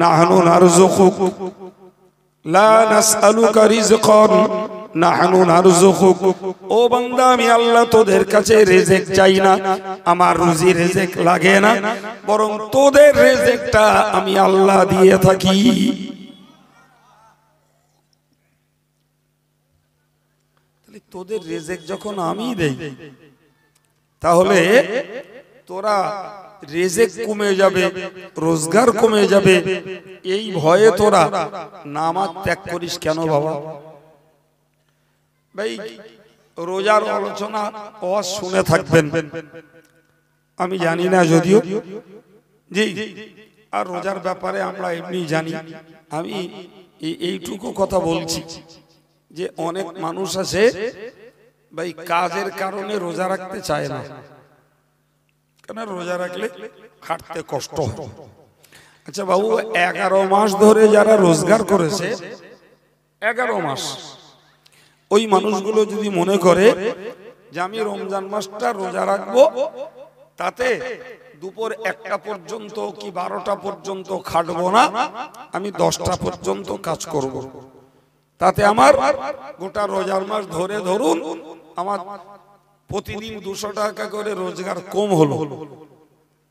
A: নাহনু নারযুকুক, লা নাসআলুকা রিজকান নাহনু নারযুকুক। ও বান্দা, আমি আল্লাহ তোদের কাছে রিজিক চাই না, আমার রুজি রিজিক লাগে না, বরং তোদের রিজিকটা আমি আল্লাহ দিয়ে থাকি। তোদের রিজিক যখন আমি দেই, তাহলে তোরা রিজিক কমে যাবে, রোজগার কমে যাবে, এই ভয়ে তোরা নামাজ ত্যাগ করিস কেন বাবা? ভাই, রোজার আলোচনা ওয়াজ শুনে থাকবেন, আমি জানি না যদিও, জি। আর রোজার ব্যাপারে আমরা এমনি জানি। আমি এইটুকু কথা বলছি যে অনেক মানুষ আছে ভাই কাজের কারণে রোজা রাখতে চায় না, কেন? রোজা রাখলে খাটতে কষ্ট হয়। আচ্ছা বাবু, 11 মাস ধরে যারা রোজগার করেছে 11 মাস। ওই মানুষগুলো যদি মনে করে যে আমি রমজান মাসটা রোজা রাখবো, তাতে দুপুর 1টা পর্যন্ত কি 12টা পর্যন্ত খাটবো না, আমি 10টা পর্যন্ত কাজ করব, তাতে আমার গোটা রোজার মাস ধরে ধরুন আমার প্রতিদিন 200 টাকা করে রোজগার কম হলো,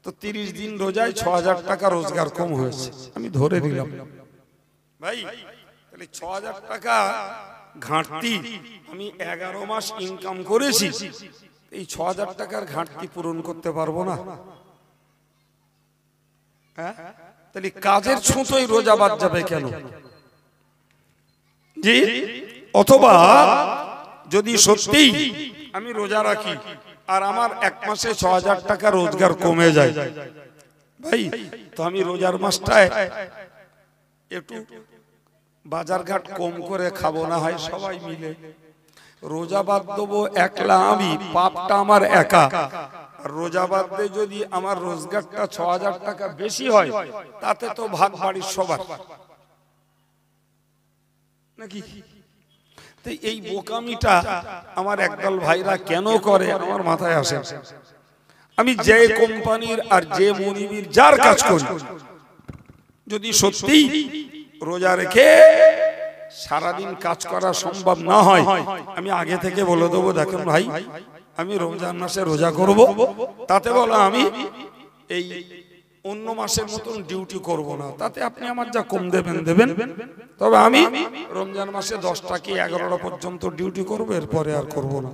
A: তো 30 দিন রোজায় 6000 টাকা রোজগার কম হয়েছে, আমি ধরে দিলাম। ভাই তাহলে 6000 টাকা ঘাটতি আমি 11 মাস ইনকাম করেছি, এই 6000 টাকার ঘাটতি পূরণ করতে পারবো না? হ্যাঁ, তাহলে কাজের ছুতোই রোজা বাদ যাবে কেন? জি, অথবা যদি সত্যিই আমি রোজা রাখি আর আমার 1 মাসে 6000 টাকা রোজগার কমে যায়, ভাই তো আমি রোজার মাসটায় একটু বাজার ঘাট কম করে খাবো না হয় সবাই মিলে? রোজা বাদ দেবো একলা আমি, পাপটা আমার একা। রোজা বাদ দিয়ে যদি আমার রোজগারটা 6000 টাকা বেশি হয়, তাতে তো ভাগ বাড়ির সবার নাকি? তো এই বোকামিটা আমার একদল ভাইরা কেন করে আমার মাথায় আসে। আমি যে কোম্পানির আর যে মনিবির যার কাজ করি, যদি সত্যি রোজা রেখে সারাদিন কাজ করা সম্ভব না হয়, আমি আগে থেকে বলে দেবো, দেখেন ভাই আমি রমজান মাসে রোজা করব, তাতে বলো আমি এই অন্য মাসের মতন ডিউটি করব না, তাতে আপনি আমার যা কম দেবেন দেবেন, তবে আমি রমজান মাসে 10টা কি 11টা পর্যন্ত ডিউটি করবো, এরপরে আর করব না।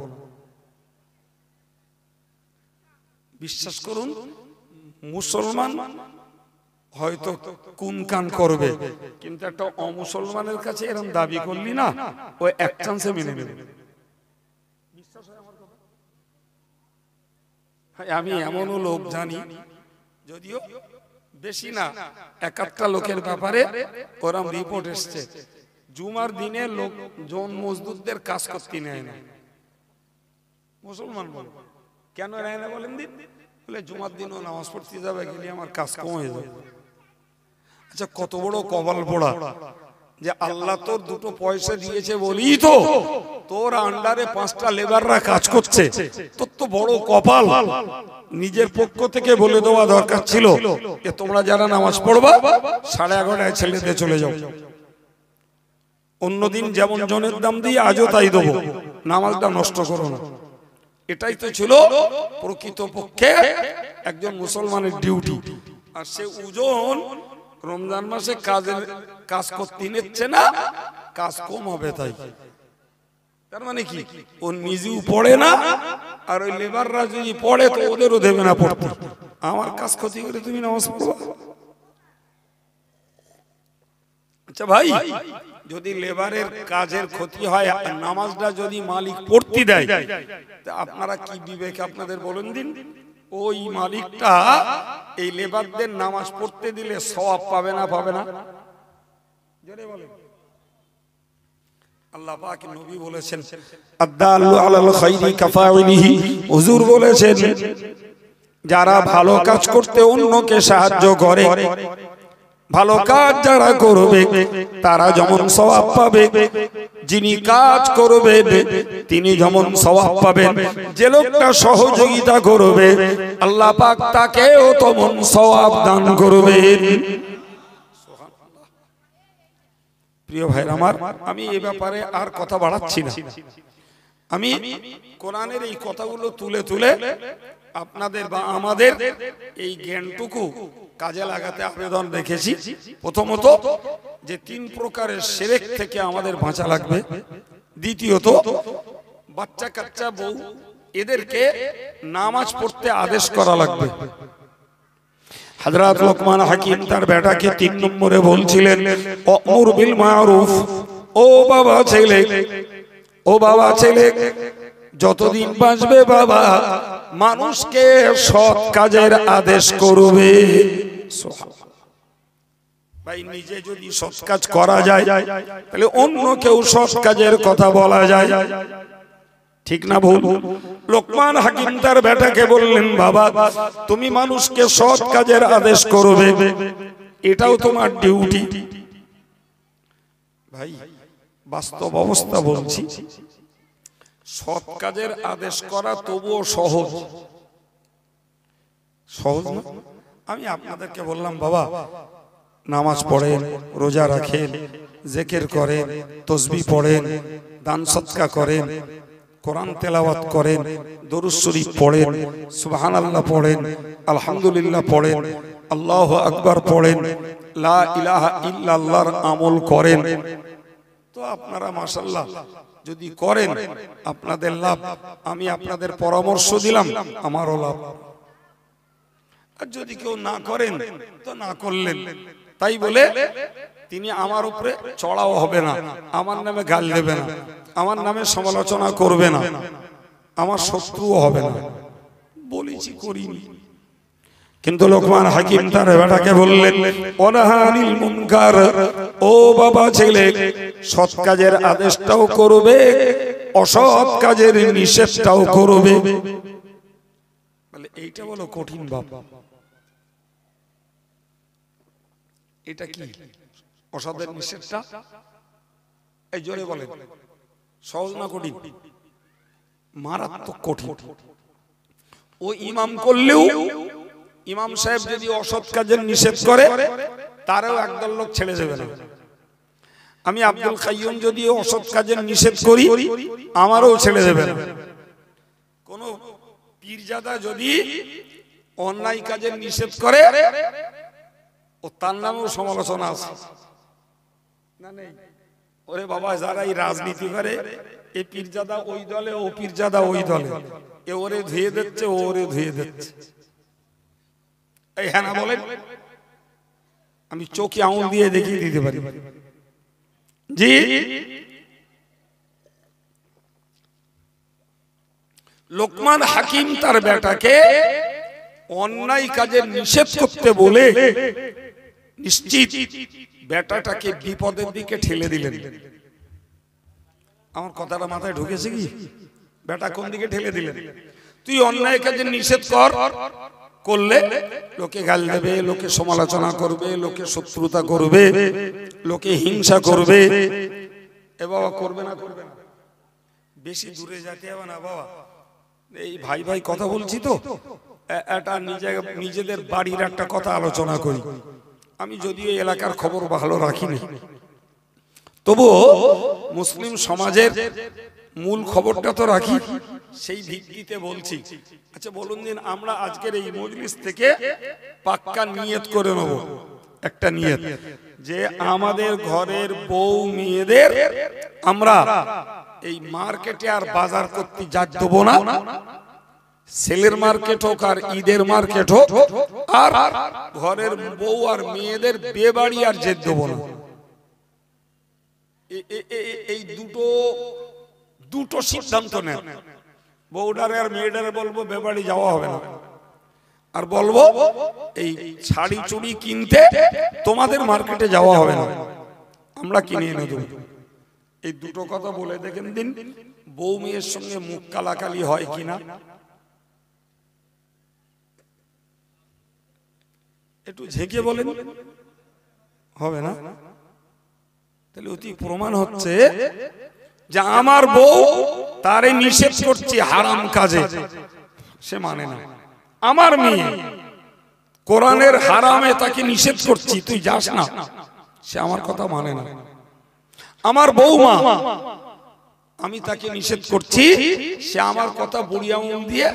A: বিশ্বাস করুন, মুসলমান হয়তো কোন কান করবে, কিন্তু একটা অমুসলমানের কাছে এরকম দাবি করলি না, ও এক চান্সে মেনে নেবে। আমি এমনও লোক জানি, যদিও বেশি না, 1-8টা লোকের ব্যাপারে ওরম রিপোর্ট এসছে, জুমার দিনে লোক জন মজদুরদের কাজ করতে নেয় না। মুসলমান বলে কেন নেয় না বলেন দিন? বলে জুমার দিনও নামাজ পড়তে যাবে, গেলে আমার কাজ কম হয়ে যাবে। আচ্ছা, কত বড় কপাল পোড়া যে আল্লাহ তোর 2টো পয়সা দিয়েছে বলি তো তোর আন্ডারে 5টা লেবাররা কাজ করছে, তোর তো বড় কপাল। নিজের পক্ষ থেকে বলে দেওয়া দরকার ছিল যে তোমরা যারা নামাজ পড়বা 11:30 ছেলেদের চলে যাও। অন্যদিন যেমন জনের দাম দিয়ে আজও তাই দেবো, নামাজটা নষ্ট করো না। এটাই তো ছিল প্রকৃত পক্ষে একজন মুসলমানের ডিউটি। আর সে ওজন রমজান মাসে কাজ করতে নিচ্ছে না, কাজ কম হবে তাই। তার মানে কি, ও নিজেও পড়ে না, আর ওই লেবাররা যদি পড়ে তো ওদেরও দেবে না পড়তে। আমার কাজ ক্ষতি করে তুমি নামাজ পড়বা? আচ্ছা ভাই, যদি লেবারের কাজের ক্ষতি হয় আর নামাজটা যদি মালিক পড়তে দেয়, তা আপনারা কি বিবেকে আপনাদের বলেন দিন, ওই মালিকটা এই লেবারদের নামাজ পড়তে দিলে সওয়াব পাবে না পাবে না? আল্লাহ পাক নবী বলেছেন, আদাল্লু আলাল খাইরি কাফাইলিহি, হুজুর বলেছেন যারা ভালো কাজ করতে অন্যকে সাহায্য করে, ভালো কাজ যারা করবে তারা যেমন সওয়াব পাবে, যিনি কাজ করবেন তিনি যেমন সওয়াব পাবেন, যে লোকটা সহযোগিতা করবে আল্লাহ পাক তাকেও তেমন সওয়াব দান করবেন। প্রিয় ভাইরা আমার, আমি এই ব্যাপারে আর কথা বাড়াচ্ছি না। আমি কোরআনের এই কথাগুলো তুলে তুলে আপনাদের বা আমাদের এই জ্ঞানটুকু কাজে লাগাতে আবেদন রেখেছি। প্রথমত যে 3 প্রকারের শিরক থেকে আমাদের বাঁচা লাগবে। দ্বিতীয়ত বাচ্চা কাচ্চা বউ এদেরকে নামাজ পড়তে আদেশ করা লাগবে। হযরত লোকমান হাকিম তার বেটাকে 3 নম্বরে বলছিলেন, ওয়ামুর বিল মারুফ, ও বাবা ছেলে, ও বাবা ছেলে, যতদিন বাঁচবে বাবা মানুষকে সৎ কাজের আদেশ করবে। ভাই নিজে যদি সৎ কাজ করা যায় তাহলে অন্য কেউ সৎ কাজের কথা বলা যায়, ঠিক না ভুল? লোকমান হাকিম তার বেটাকে বললেন, বাবা তুমি মানুষকে সৎ কাজের আদেশ করবে, এটাও তোমার ডিউটি। ভাই বাস্তব অবস্থা বলছি, সৎ কাজের আদেশ করা তবুও সহজ সহজ না। আমি আপনাদেরকে বললাম বাবা নামাজ পড়েন, রোজা রাখেন, জিকির করেন, তাসবিহ পড়েন, দান সদকা করেন, কোরআন তেলাওয়াত করেন, দরুদ শরীফ পড়েন, সুবহানাল্লাহ পড়েন, আলহামদুলিল্লাহ পড়েন, আল্লাহু আকবার পড়েন, লা ইলাহা ইল্লাল্লাহর আমল করেন, তো আপনারা মাশাআল্লাহ যদি করেন আপনাদের লাভ, আমি আপনাদের পরামর্শ দিলাম, আমারও লাভ। আর যদি কেউ না করেন তো না করলেন, তাই বলে তিনি আমার উপরে চড়াও হবে না, আমার নামে গাল দেবে না, আমার নামে সমালোচনা করবে না, আমার শত্রুও হবে না। বলেছি করিনি, কিন্তু লোকমান হাকিম তার বেটাকে বললেন ওয়ানাহানিল মুনকার, ও বাবা ছেলে সৎ কাজের আদেশটাও করবে, অসৎ কাজের নিষেধটাও করবে। বলে এইটা বলো কঠিন বাবা, এটা কি অসতের নিষেধটা? এই জোরে বলেন, সহজ না কঠিন? মারাত্মক কঠিন। ও ইমাম করলেও, ইমাম সাহেব যদি অসৎ কাজের নিষেধ করে তারও একদল লোক ছেড়ে যাবে না। আমি আব্দুল কাইয়ুম যদি অসৎ কাজের নিষেধ করি আমারও ছেড়ে দেবে না। কোন পীরজাদা যদি অন্যায় কাজের নিষেধ করে ও তার নামেও সমালোচনা আছে না? নেই? ওরে বাবা যারা এই রাজনীতি করে, এ পীরজাদা ওই দলে, ও পীরজাদা ওই দলে, এ ওরে ধুয়ে দিচ্ছে, ও ওরে ধুয়ে দিচ্ছে। এই হ্যাঁ না বলেন? আমি চোখে আঙুল দিয়ে দেখিয়ে দিতে পারি। জি, লোকমান হাকিম তার বেটাকে অন্যায় কাজের নিষেধ করতে বলে নিশ্চিত বেটাটাকে বিপদের দিকে ঠেলে দিলেন। আমার কথাটা মাথায় ঢুকেছে কি? বেটা কোন দিকে ঠেলে দিলেন? তুই অন্যায় কাজের নিষেধ করলে লোকে গাল দেবে, লোকে সমালোচনা করবে, লোকে শত্রুতা করবে, লোকে হিংসা করবে। এ বাবা করবে না, করবে না, বেশি দূরে যেতে হবে না বাবা। এই ভাই ভাই কথা বলছি তো, এটা নিজেদের বাড়ির একটা কথা আলোচনা করি। আমি যদিও এলাকার খবর ভালো রাখিনি, তবুও মুসলিম সমাজের মূল খবরটা তো রাখি, সেই ভিত্তিতে বলছি। আচ্ছা বলুন দিন, আমরা আজকের এই মজলিস থেকে পাক্কা নিয়ত করে নেব, একটা নিয়ত, যে আমাদের ঘরের বউ মেয়েদের আমরা এই মার্কেটে আর বাজার করতে যাত দেবো না। সেলের মার্কেট হোক আর ঈদের মার্কেট হোক, আর ঘরের বউ আর মেয়েদের বিয়ে বাড়ি আর যেতে দেবো না। এই দুটো সিদ্ধান্ত নেন। বউডারে আর মেয়েডারে বলবো বিয়ে বাড়ি যাওয়া হবে না, আর বলবো এই শাড়ি চুড়ি কিনতে তোমাদের মার্কেটে যাওয়া হবে না, আমরা কিনে এনে দেব। এই দুটো কথা বলে দেখেন দিন, বউ মেয়ের সঙ্গে মুখ কালাকালি হয় কিনা। একটু ঝেঁকে বলেন, হবে না? তাহলে অতি প্রমাণ হচ্ছে যে আমার বউ তারে নিষেধ করছে হারাম কাজে, সে মানে না। আমার মেয়ে কোরআনের হারামে তাকে নিষেধ করছি, তুই যাস না, সে আমার কথা মানে না। আমার বউমা, আমি তাকে নিষেধ করছি, সে আমার কথা বুড়ি আঙুল দিয়ে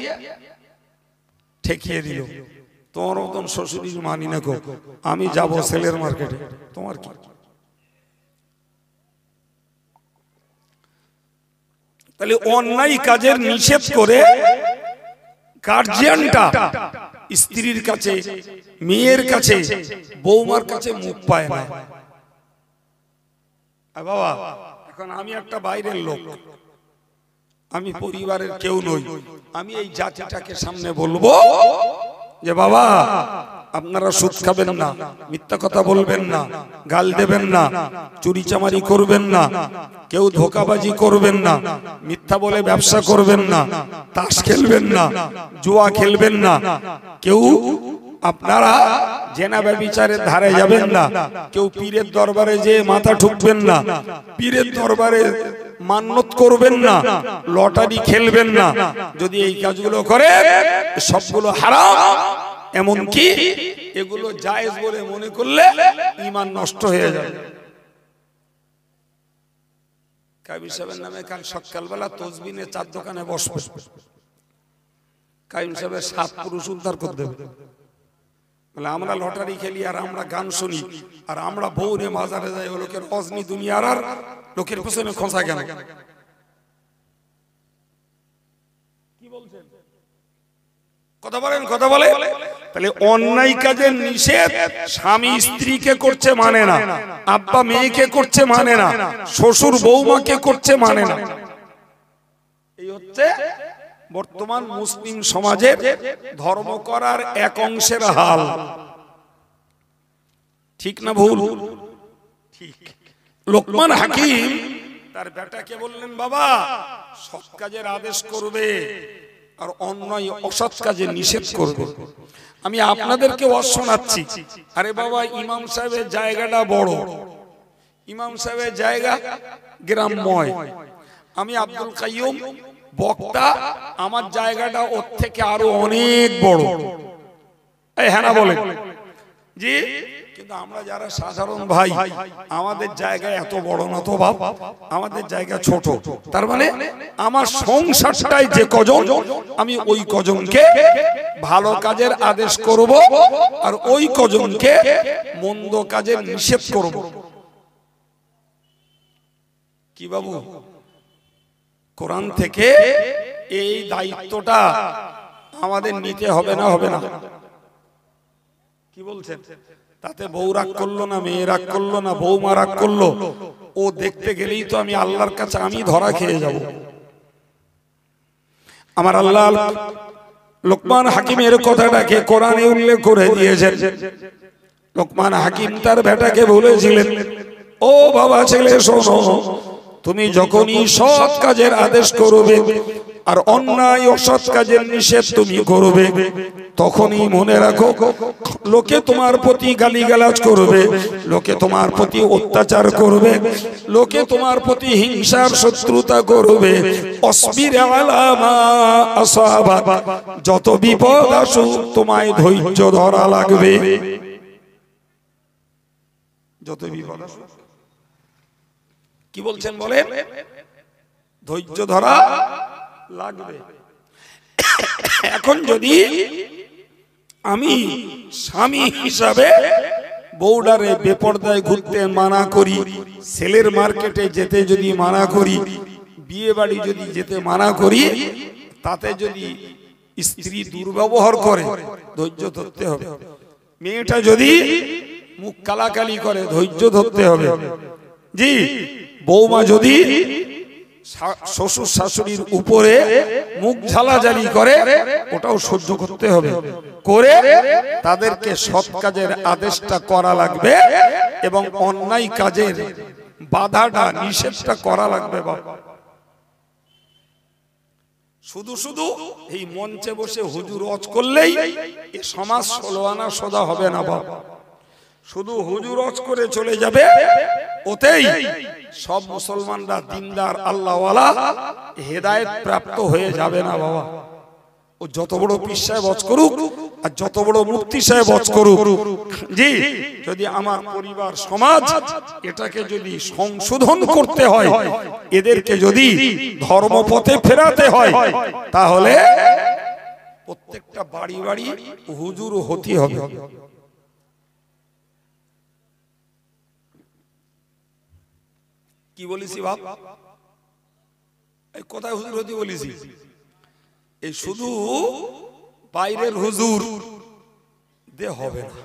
A: ঠেকিয়ে দিল। তোমার মতন শ্বশুরির মানি না গো, আমি যাবো সেলের মার্কেটে, তোমার কি? তাহলে অন্যায় কাজের নিষেধ করে গার্জিয়ানটা স্ত্রীর কাছে, মেয়ের কাছে, বৌমার কাছে মুখ পায় না। বাবা এখন আমি একটা বাইরের লোক, আমি পরিবারের কেউ নই, আমি এই জাতিটাকে সামনে বলবো যে বাবা আপনারা সুদ খাবেন না, মিথ্যা কথা বলবেন না, গাল দেবেন না, চুরি চামারি করবেন না, কেউ ধোঁকাবাজি করবেন না, মিথ্যা বলে ব্যবসা করবেন না, তাস খেলবেন না, জুয়া খেলবেন না, কেউ আপনারা জেনা ব্যভিচারের ধারে যাবেন না, কেউ পীরের দরবারে যে মাথা ঠুকবেন না, পীরের দরবারে মান্নত করবেন না, লটারি খেলবেন না। যদি এই কাজগুলো করে সবগুলো হারাম, এমনকি এগুলো জায়েজ বলে মনে করলে ঈমান নষ্ট হয়ে যাবে। কাবির সাহেবের নামে কাল সকালবেলা তসবিনের চার দোকানে বসবে, কাবির সাহেবের 7 পুরুষ উদ্ধার করে দেবে। বলে আমরা লটারি খেলি আর আমরা গান শুনি আর আমরা বউরে মাজারে যাই, ও লোকের অজনি দুনিয়ার আর লোকের পেছনে খোঁচা কেন? কি বলছেন? কথা বলেন, কথা বলে। তাহলে অন্যায় কাজের নিষেধ স্বামী স্ত্রীকে করছে মানে না, আব্বা মেয়েকে করছে মানে না, শ্বশুর বৌমাকে করছে মানে না। এই হচ্ছে বর্তমান মুসলিম সমাজের ধর্ম করার এক অংশের হাল। ঠিক না ভুল? ঠিক। লোকমান হাকিম তার বেটাকে বললেন, বাবা সৎ কাজের আদেশ করবে আর অন্যায় অসৎ কাজে নিষেধ করবে। আমি আপনাদেরকে ওয়াজ শোনাচ্ছি। আরে বাবা, ইমাম সাহেবের জায়গাটা বড়, ইমাম সাহেবের জায়গা গ্রামময়। আমি আব্দুল কাইয়ুম বক্তা, আমার জায়গাটা ওর থেকে আরো অনেক বড়। এই হ্যাঁ না বলেন জি। কিন্তু আমরা যারা সাধারণ ভাই, আমাদের জায়গা এত বড় না তো বাপ, আমাদের জায়গা ছোট। তার মানে আমার সংসারটাই যে কজন, আমি ওই কজনকে ভালো কাজের আদেশ করব আর ওই কজনকে মন্দ কাজের নিষেধ করব। কি বাবু, কোরআন থেকে এই দায়িত্বটা আমাদের নিতে হবে না? হবে না? কি বলছেন? তাতে বউ রাগ করলো না, মেয়ে রাগ করলো না, বৌমা রাগ করলো, ও দেখতে গেলেই তো আমি আল্লাহর কাছে আমি ধরা খেয়ে যাব। আমার আল্লাহ লোকমান হাকিমের কথাটাকে কোরআনে উল্লেখ করে দিয়েছেন। লোকমান হাকিম তার বেটাকে বলেছিলেন, ও বাবা ছেলে শোনো, তুমি যখনই সৎ কাজের আদেশ করবে আর অন্যায় অসৎ কাজের নিষেধ তুমি করবে, তখনই মনে রাখো লোকে তোমার প্রতি গালিগালাজ করবে, লোকে তোমার প্রতি অত্যাচার করবে, লোকে তোমার প্রতি হিংসার শত্রুতা করবে। অসবির আলা মা আসাবাক, যত বিপদ আসুক তোমায় ধৈর্য ধরা লাগবে। যত বিপদ আসুক, কি বলছেন বলেন? ধৈর্য ধরা লাগবে। এখন যদি আমি স্বামী হিসাবে বউডারে বেপরদায় ঘুরতে মানা করি, ছেলের মার্কেটে যেতে যদি মানা করি, বিয়ে বাড়ি যদি যেতে মানা করি, তাতে যদি স্ত্রী দুর্ব্যবহার করে, ধৈর্য ধরতে হবে। মেয়েটা যদি মুখ কালাকালি করে, ধৈর্য ধরতে হবে। জি, বৌমা যদি শ্বশুর শাশুড়ির উপরে মুখ ঝালাঝালি করে, ওটাও সহ্য করতে হবে। করে তাদেরকে সৎ কাজের আদেশটা করা লাগবে এবং অন্যায় কাজের বাধাটা নিষেধটা করা লাগবে। বাবা, শুধু শুধু এই মঞ্চে বসে হুজুর ওয়াজ করলেই এ সমাজ 16 আনা সোজা হবে না বাবা। শুধু হুজুর ওয়াজ করে চলে যাবে, ওতেই সব মুসলমানরা দিনদার আল্লাহওয়ালা হেদায়েত প্রাপ্ত হয়ে যাবে না বাবা। ও যত বড় পীর সাহেব ওয়াজ করুক আর যত বড় মুফতি সাহেব ওয়াজ করুক, জি, যদি আমার পরিবার সমাজ এটাকে যদি সংশোধন করতে হয়, এদেরকে যদি ধর্মপথে ফেরাতে হয়, তাহলে প্রত্যেকটা বাড়ি বাড়ি হুজুর হতে হবে। কি বলেছি বাপ? এই কোথায় হুজুর হতে বলেছি? এই শুধু বাইরের হুজুর দে হবে না,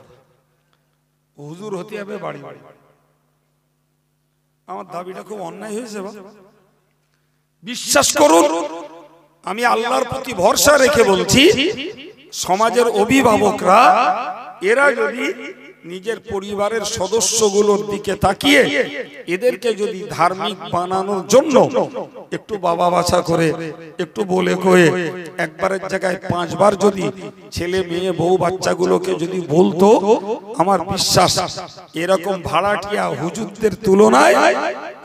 A: হুজুর হতে হবে বাড়ি বাড়ি। আমার দাবিটা খুব অন্যায় হয়েছে বাপ। বিশ্বাস করুন, আমি আল্লাহর প্রতি ভরসা রেখে বলছি, সমাজের অভিভাবকরা এরা যদি নিজের পরিবারের সদস্যগুলোর দিকে তাকিয়ে এদেরকে যদি ধার্মিক বানানোর জন্য একটু বাবা বাছা করে একটু বলে কয়ে একবারের জায়গায় 5 বার যদি ছেলে মেয়ে বউ বাচ্চাগুলোকে যদি বলতো, আমার বিশ্বাস এরকম ভাড়াটিয়া হুজুরদের তুলনায়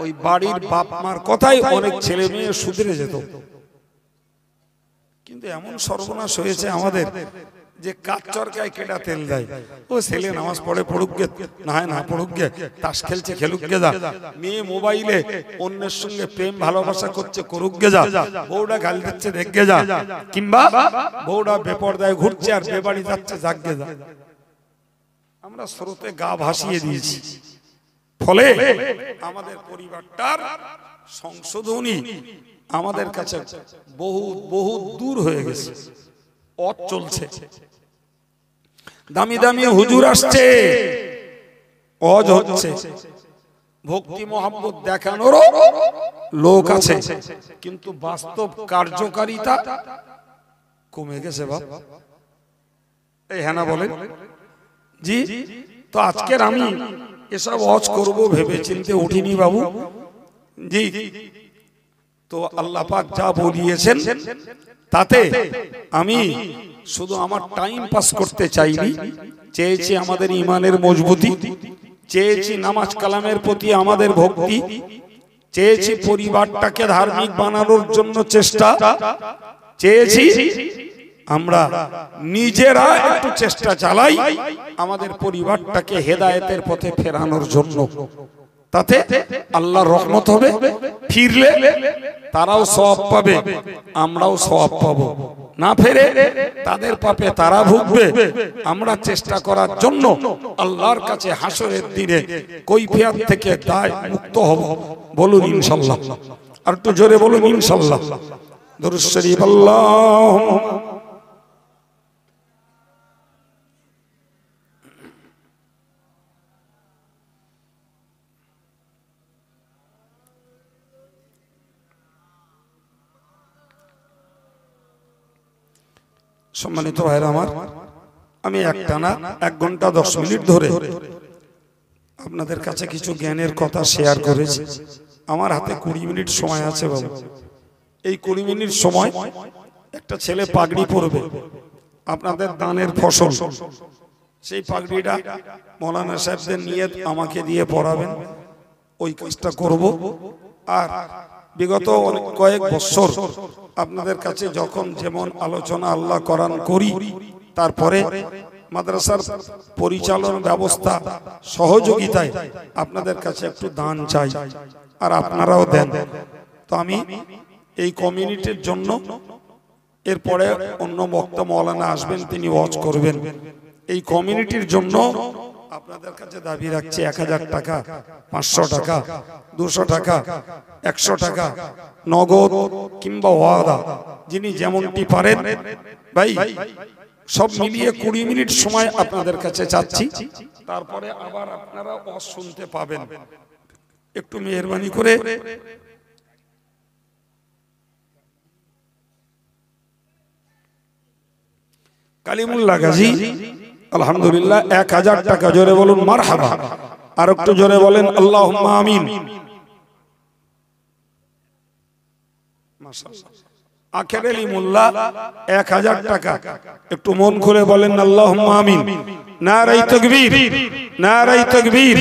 A: ওই বাড়ির বাপ মার কথাই অনেক ছেলে মেয়ে শুধরে যেত। কিন্তু এমন সর্বনাশ হয়েছে আমাদের যে কাজ চরকায় কেটা তেল দেয়, ও ছেলে নামাজ পড়ে পড়ুক গে, না হয় না পড়ুক গে, তাস খেলছে খেলুক গে যা, মেয়ে মোবাইলে অন্যের সঙ্গে প্রেম ভালোবাসা করছে করুক গে যা, বউটা গালি দিচ্ছে দেখগে যা, কিংবা বউটা বেপরদায় ঘুরছে আর বেবাড়ি যাচ্ছে যাকগে যা। আমরা স্রোতে গা ভাসিয়ে দিয়েছি, ফলে আমাদের পরিবারটার সংশোধনী আমাদের কাছে বহু বহু দূর হয়ে গেছে, পথ চলছে। দামি দামি হুজুর আসছে, অজ হচ্ছে, ভক্তি মহব্বত দেখানোর লোক আছে, কিন্তু বাস্তব কার্যকারিতা কমে গেছে। বাপ এই হ্যাঁ না বলেন জি। তো আজকের আমি এসব অজ করব ভেবে চিন্তে উঠিনি বাবু জি। তো আল্লাহ পাক যা বলিয়েছেন তাতে আমি শুধু আমার টাইম পাস করতে চাইনি, চেয়েছি আমাদের ইমানের মজবুতি, চেয়েছি নামাজ কালামের প্রতি আমাদের ভক্তি, চেয়েছি পরিবারটাকে ধার্মিক বানানোর জন্য চেষ্টা, চেয়েছি আমরা নিজেরা একটু চেষ্টা চালাই আমাদের পরিবারটাকে হেদায়েতের পথে ফেরানোর জন্য। তাতে আল্লাহর রহমত হবে, ফিরলে তারাও সওয়াব পাবে, আমরাও সওয়াব পাবো, না ফেরে তাদের পাপে তারা ভুগবে। আমরা চেষ্টা করার জন্য আল্লাহর কাছে হাসরের দিনে কৈফিয়ত থেকে দায় মুক্ত হব। বলুন ইনশাআল্লাহ, আর একটু জোরে বলুন ইনশাআল্লাহ। দরুদ শরীফ আল্লাহুম্মা। সম্মানিত ভাইরা আমার, আমি একটানা 1 ঘন্টা 10 মিনিট ধরে আপনাদের কাছে কিছু জ্ঞানের কথা শেয়ার করেছি। আমার হাতে 20 মিনিট সময় আছে বাবু। এই 20 মিনিট সময় একটা ছেলে পাগড়ি পরবে, আপনাদের দানের ফসল। সেই পাগড়িটা মৌলানা সাহেবদের নিয়ত আমাকে দিয়ে পড়াবেন, ওই কাজটা করব। আর বিগত কয়েক বছর আপনাদের কাছে যখন যেমন আলোচনা আল্লাহ কোরআন করি, তারপরে মাদ্রাসার পরিচালন ব্যবস্থা সহযোগিতায় আপনাদের কাছে একটু দান চাই, আর আপনারাও দেন। তো আমি এই কমিউনিটির জন্য, এরপরে অন্য বক্তা মৌলানা আসবেন, তিনি ওয়াজ করবেন। এই কমিউনিটির জন্য আপনাদের কাছে দাবি রাখছি 1000 টাকা, 500 টাকা, 200 টাকা, 100 টাকা নগদ কিংবা ওয়াদা, যিনি যেমনটি পারেন ভাই, সব মিলিয়ে 20 মিনিট সময় আপনাদের কাছে চাচ্ছি। তারপরে আবার আপনারা ওয়াজ শুনতে পাবেন। একটু মেহেরবানি করে কালিমুল্লাহ গাজী আলহামদুলিল্লাহ 1000 টাকা, জোরে বলুন মারহাবা। আর একটু জোরে বলেন আল্লাহুম্মা আমিন। মাশাআল্লাহ। আখের আলী মোল্লা 1000 টাকা, একটু মন খুলে বলেন আল্লাহুম্মা আমিন। নারায়ে তাকবীর, নারায়ে তাকবীর।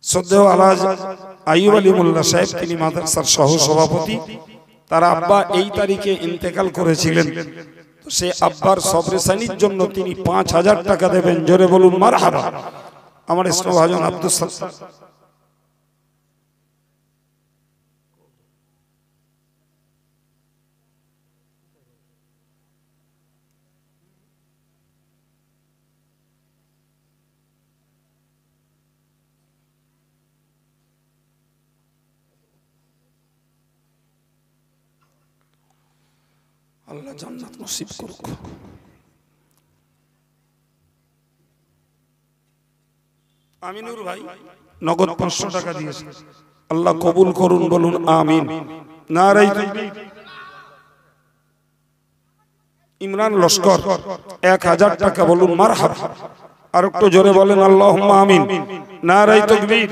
A: শ্রদ্ধেয় আলহাজ আইয়ুব আলী মোল্লা সাহেব, তিনি মাদ্রাসার সহ সভাপতি। তার আব্বা এই তারিখে ইন্তেকাল করেছিলেন, তো সে আব্বার সবরেসানির জন্য তিনি 5000 টাকা দেবেন। জোরে বলুন মারহাবা। আমার স্নেহভাজন আব্দুল সাত্তার, আল্লাহ জান্নাত নসিব করুক। আমিনুর ভাই নগদ 500 টাকা দিয়েছে, আল্লাহ কবুল করুন, বলুন আমিন। নারায়ে তাকবীর। ইমরান লস্কর 1000 টাকা, বলুন মারহাবা। আর একটু জোরে বলেন আল্লাহুম্মা আমিন। নারায়ে তাকবীর।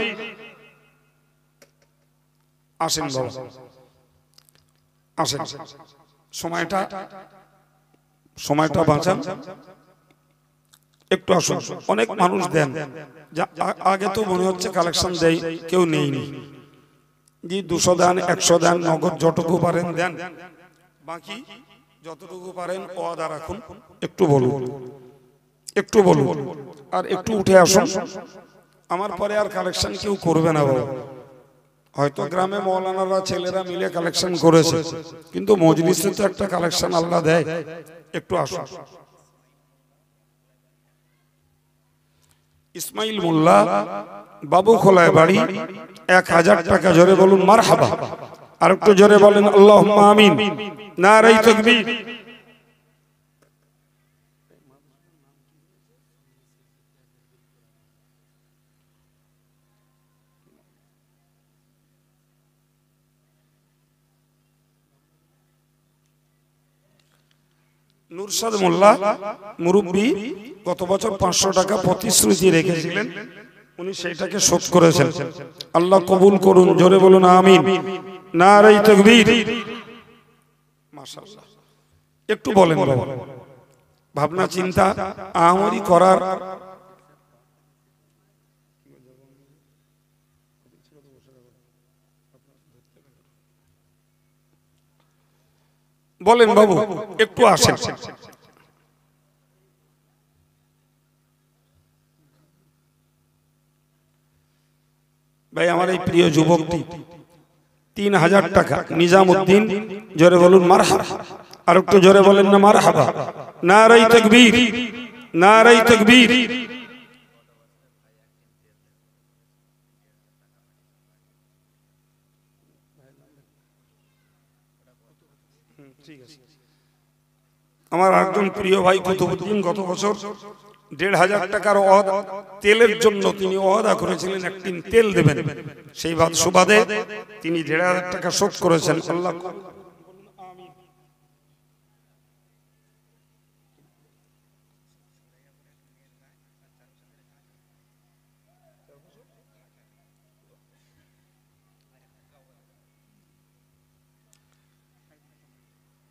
A: আসেন বাবা, আসেন, সময়টা বাঁচান, একটু আসুন। অনেক মানুষ দেন, আগে তো মনে হচ্ছে কালেকশন দেয়, কেউ নেইনি। জি 200 দেন, 100 দেন, নগদ যতটুকু পারেন দেন, বাকি যতটুকু পারেন ওয়াদা রাখুন। একটু বলুন, একটু বলুন, আর একটু উঠে আসুন। আমার পরে আর কালেকশন কেউ করবে না বাবা। হয়তো গ্রামে মৌলানারা ছেলেরা মিলে কালেকশন করেছে, কিন্তু মজলিসে তো একটা কালেকশন আল্লাহ দেয়। একটু আসুন। ইসমাইল মোল্লা, বাবু খোলায় বাড়ি, 1000 টাকা, জোরে বলুন মারহাবা। আর একটু জোরে বলেন আল্লাহুম্মা আমিন। নারায়ে তাকবীর। নুরশাদ মোল্লা মুরব্বী, গত বছর 500 টাকা প্রতিশ্রুতি রেখেছিলেন, উনি সেইটাকে শোধ করেছেন, আল্লাহ কবুল করুন, জোরে বলুন আমিন। নারায়ে তাকবীর। মাশাআল্লাহ। একটু বলেন বাবা, ভাবনা চিন্তা আমরি করার বলেন বাবু, একটু আসেন। ভাই আমার এই প্রিয় যুবকটি 3000 টাকা, নিজামউদ্দিন, জোরে বলুন মারহাবা। আর একটু জোরে বলেন না মারহাবা। নারায়ে তাকবীর। নারায়ে তাকবীর। আমার একজন প্রিয় ভাই কুতুবউদ্দিন গত বছর 1500 টাকার তেলের জন্য তিনি ওয়াদা করেছিলেন, একদিন তেল দেবেন, সেই সুবাদে তিনি 1500 টাকা শোধ করেছেন, আল্লাহ আমিন।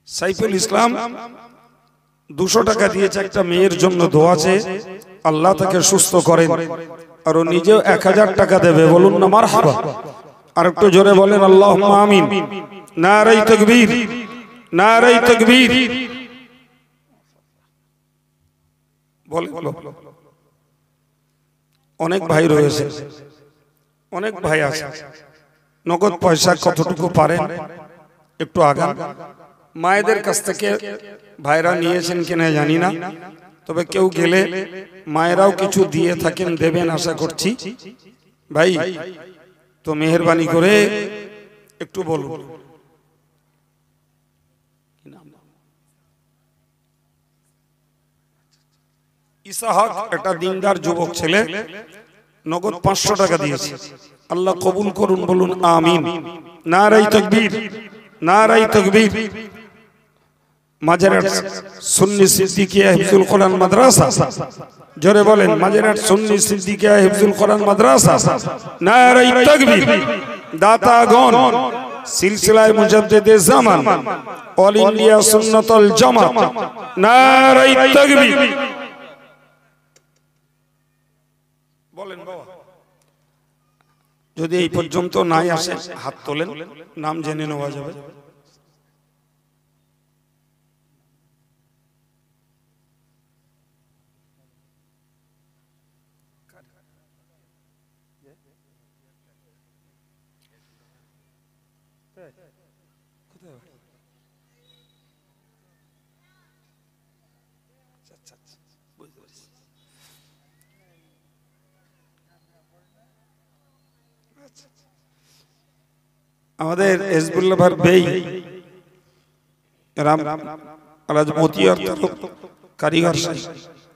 A: সাইফুল ইসলাম 200 টাকা দিয়েছে, একটা মেয়ের জন্য দোয়া চেয়ে, আল্লাহ তাকে সুস্থ করেন, আর ও নিজেও 1000 টাকা দেবে, বলুন না মারহাবা। আর একটু জোরে বলেন আল্লাহুম্মা আমিন। নারায়ে তাকবীর। নারায়ে তাকবীর। বলেন, অনেক ভাই রয়েছে, অনেক ভাই আছে, নগদ পয়সা কতটুকু পারেন একটু আগান। মায়েদের কাছ থেকে ভাইরা নিয়েছেন কিনা জানি না, তবে কেউ গেলে মায়েরাও কিছু দিয়ে থাকেন, দেবেন আশা করছি। ভাই তো মেহেরবানি করে একটু বলুন। ইসাহাক একটা দিনদার যুবক ছেলে, নগদ 500 টাকা দিয়েছে, আল্লাহ কবুল করুন, বলুন আমিন। নারায়ে তাকবীর। নারায়ে তাকবীর। মাজারাট সুন্নি সিদ্দিকিয়া হিফজুল কোরআন মাদ্রাসা, জোরে বলেন মাজারাট সুন্নি সিদ্দিকিয়া হিফজুল কোরআন মাদ্রাসা। নারায়ে তাকবীর। দাতাগণ, সিলসিলায়ে মুজাদ্দিদে জামান, অল ইন্ডিয়া সুন্নাতুল জামাত। নারায়ে তাকবীর। বলেন বাবা, যদি এই পর্যন্ত নাই আসে হাত তোলেন, নাম জেনে নেওয়া যাবে। আমাদের হিজবুল্লাহ ভার বেই রাম আলাজ মতিয়ার কারিগর,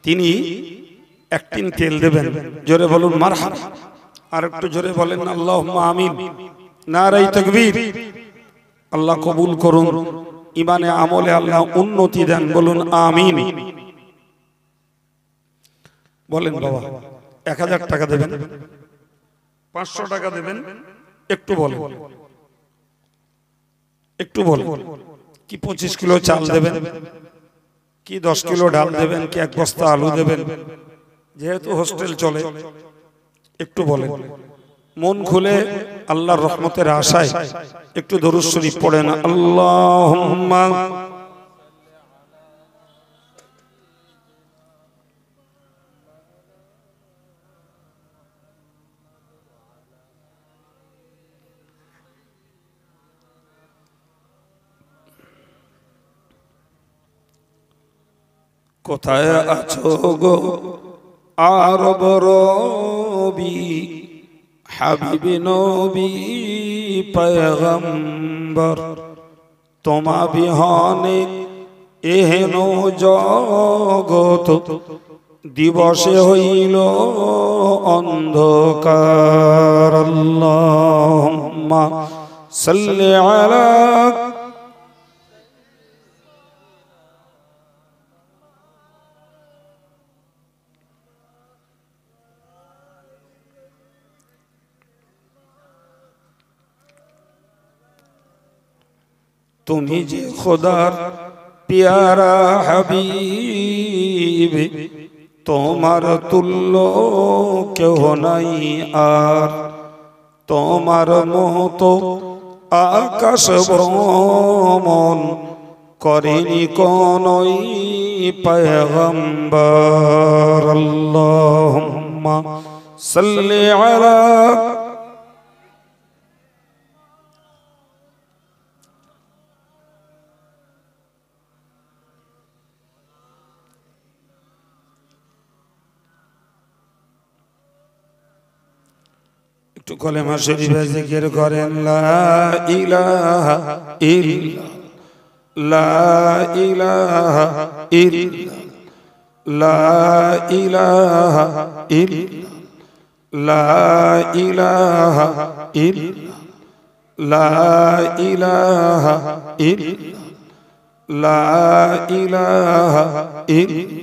A: তিনি এক টিন তেল দেবেন, জোরে বলুন মারহাবা। আর একটু জোরে বলেন আল্লাহুম্মা আমিন। নারায়ে তাকবীর। আল্লাহ কবুল করুন, ইমানে আমলে আল্লাহ উন্নতি দেন, বলুন আমিন। বলেন বাবা 1000 টাকা দেবেন, 500 টাকা দেবেন, একটু বলেন, একটু বলেন। কি 25 কিলো চাল দেবেন, কি 10 কিলো ডাল দেবেন, কি 1 বস্তা আলু দেবেন? যেহেতু হোস্টেল চলে, একটু বলেন। মন খুলে আল্লাহর রহমতের আশায় একটু দরুদ শরীফ পড়েন। আল্লাহুম্মা কোথায় আছো গো আরব রবি, হাবিবি নবী পয়গম্বর, তোমা বিহনে এহেন জগত দিবসে হইল অন্ধকার। আল্লাহুম্মা সাল্লি আলা তুমি যে খোদার প্যারা হাবিব, তোমার তুল্য কেহ নাই আর, তোমার মতো আকাশ ভ্রমণ করেনি কোনই পয়গম্বর। আল্লাহুম্মা সাল্লি আলা একটু কলেমা শরীফে জিকির করেন। লা ইলাহা ইল্লাল্লাহ, লা ইলাহা ইল্লাল্লাহ, লা ইলাহা ইল্লাল্লাহ, লা ইলাহা ইল্লাল্লাহ, লা ইলাহা ইল্লাল্লাহ, লা ইলাহা ইল্লাল্লাহ,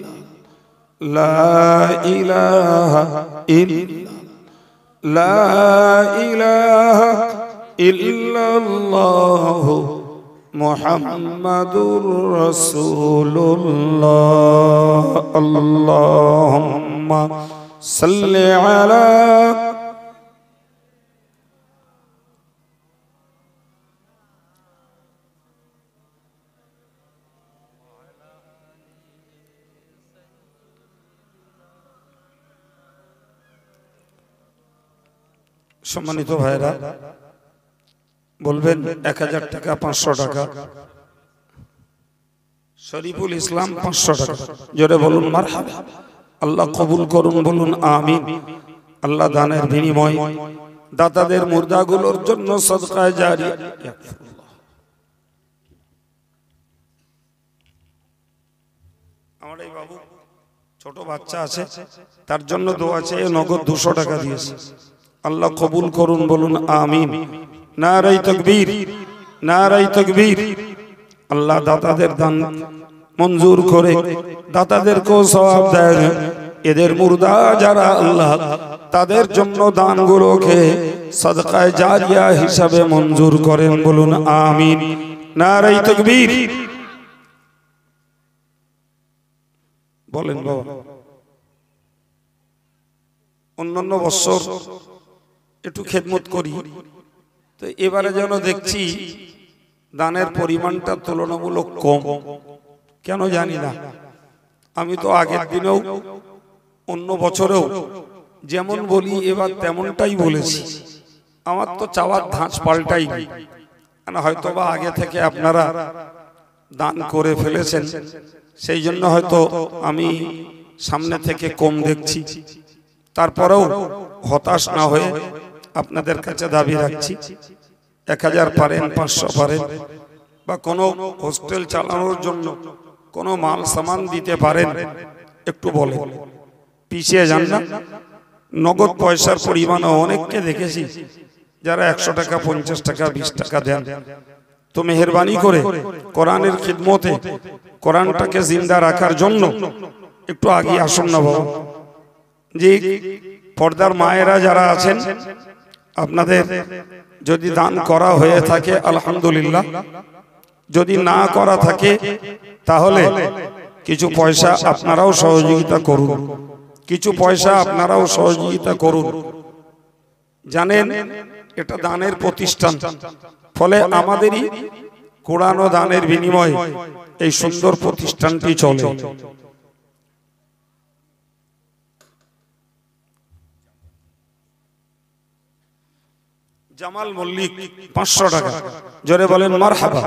A: লা ইলাহা ইল্লাল্লাহ, লা ইলাহা ইল্লাল্লাহ মুহাম্মাদুর রাসূলুল্লাহ। আল্লাহুম্মা সাল্লি আলা সম্মানিত ভাইরা বলবেন 1000 টাকা, 500 টাকা। শরীফুল ইসলাম 500 টাকা, জোরে বলুন মারহাবা। আল্লাহ কবুল করুন, বলুন আমিন। আল্লাহ দানের বিনিময় দাতাদের মুর্দাগুলোর জন্য সদকায়ে জারিয়া। আমার এই বাবু ছোট বাচ্চা আছে, তার জন্য দোয়া চেয়ে নগদ 200 টাকা দিয়েছে। আল্লাহ কবুল করুন, বলুন আমিন। নারায়ে তাকবীর, নারায়ে তাকবীর। আল্লাহ দাতাদের দান মঞ্জুর করে দাতাদেরকেও সওয়াব দেন। এদের মুর্দা যারা আল্লাহ তাদের জন্য দানগুলোকে সাদকায়ে জারিয়া হিসাবে মঞ্জুর করেন, বলুন আমিন। নারায়ে তাকবীর। বলেন বাবা। অন্যান্য বছর একটু খেদমত করি, তো এবারে যেন দেখছি দানের পরিমাণটা তুলনামূলক কম। কেন জানি না। আমি তো আগের দিনেও অন্য বছরেও যেমন বলি এবার তেমনটাই বলেছি। আমার তো চাওয়ার ধাঁচ পাল্টাই নেই। হয়তো বা আগে থেকে আপনারা দান করে ফেলেছেন, সেই জন্য হয়তো আমি সামনে থেকে কম দেখছি। তারপরেও হতাশ না হয়ে আপনাদের কাছে দাবি রাখছি, 1000 পারেন, 500 পারেন, বা কোনো হোস্টেল চালানোর জন্য কোনো মাল সামান দিতে পারেন, একটু বলেন। পিছিয়ে যান না। নগদ পয়সার পরিমাণ অনেককে দেখেছি যারা 100 টাকা 50 টাকা 20 টাকা দেন। তো মেহেরবানি করে কোরআনের খিদমতে কোরআনটাকে জিন্দা রাখার জন্য একটু আগে আসুন না বাবা। যে পর্দার মায়েরা যারা আছেন, আপনাদের যদি দান করা হয়ে থাকে আলহামদুলিল্লাহ, যদি না করা থাকে তাহলে কিছু পয়সা আপনারাও সহযোগিতা করুন, কিছু পয়সা আপনারাও সহযোগিতা করুন। জানেন এটা দানের প্রতিষ্ঠান, ফলে আমাদেরই কোরআন ও দানের বিনিময়ে এই সুন্দর প্রতিষ্ঠানটি চলে। জামাল মল্লিক 500 টাকা, জোরে বলেন মারহাবা।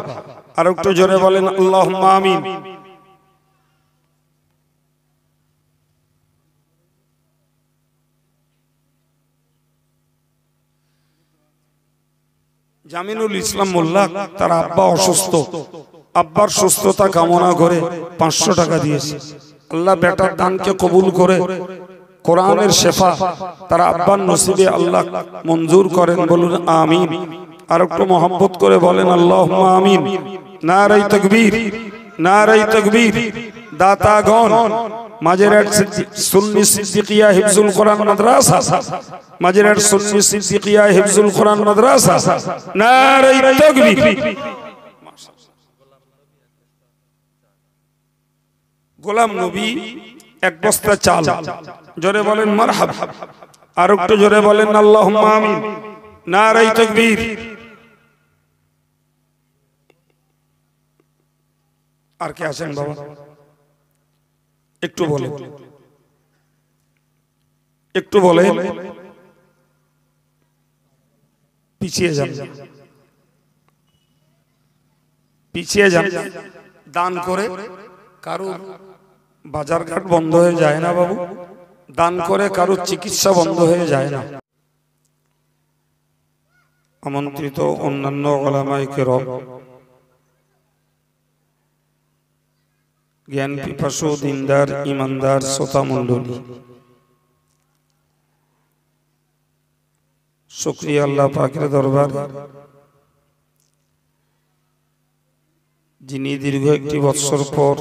A: আর একটু জোরে বলেন আল্লাহুম্মা আমিন। জামিনুল ইসলাম মোল্লা, তার আব্বা অসুস্থ, আব্বার সুস্থতা কামনা করে 500 টাকা দিয়েছে। আল্লাহ বেটার দানকে কবুল করে কোরআনের শেফা তার আব্বার নসিবে আল্লাহ মঞ্জুর করেন, বলুন আমিন। আর একটু মোহাম্মত করে বলেন আল্লাহুম্মা আমিন। নারে তাকবীর, নারে তাকবীর। দাতাগণ, মাঝেরহাট সুন্নি সিদ্দিকিয়া হিফজুল কোরআন মাদ্রাসা, মাঝেরহাট সুন্নি সিদ্দিকিয়া হিফজুল কোরআন মাদ্রাসা, নারে তাকবীর। গোলাম নবী 1 বস্তা চাল, জোরে বলেন মারহাবা। আর একটু জোরে বলেন আল্লাহুম্মা আমিন। নারে তাকবীর। আর কে আছেন বাবা? একটু বলেন, একটু বলেন। পিছিয়ে যান, পিছিয়ে যান। দান করে কারো বাজারঘাট বন্ধ হয়ে যায় না বাবু, দান করে কারো চিকিৎসা বন্ধ হয়ে যায় না। আমন্ত্রিত অন্যান্য উলামায়ে কেরাম, জ্ঞান পিপাসু দিনদার ইমানদার শ্রোতা মণ্ডলী, শুকরিয়া আল্লাহ পাকের দরবার, যিনি দীর্ঘ 1 বৎসর পর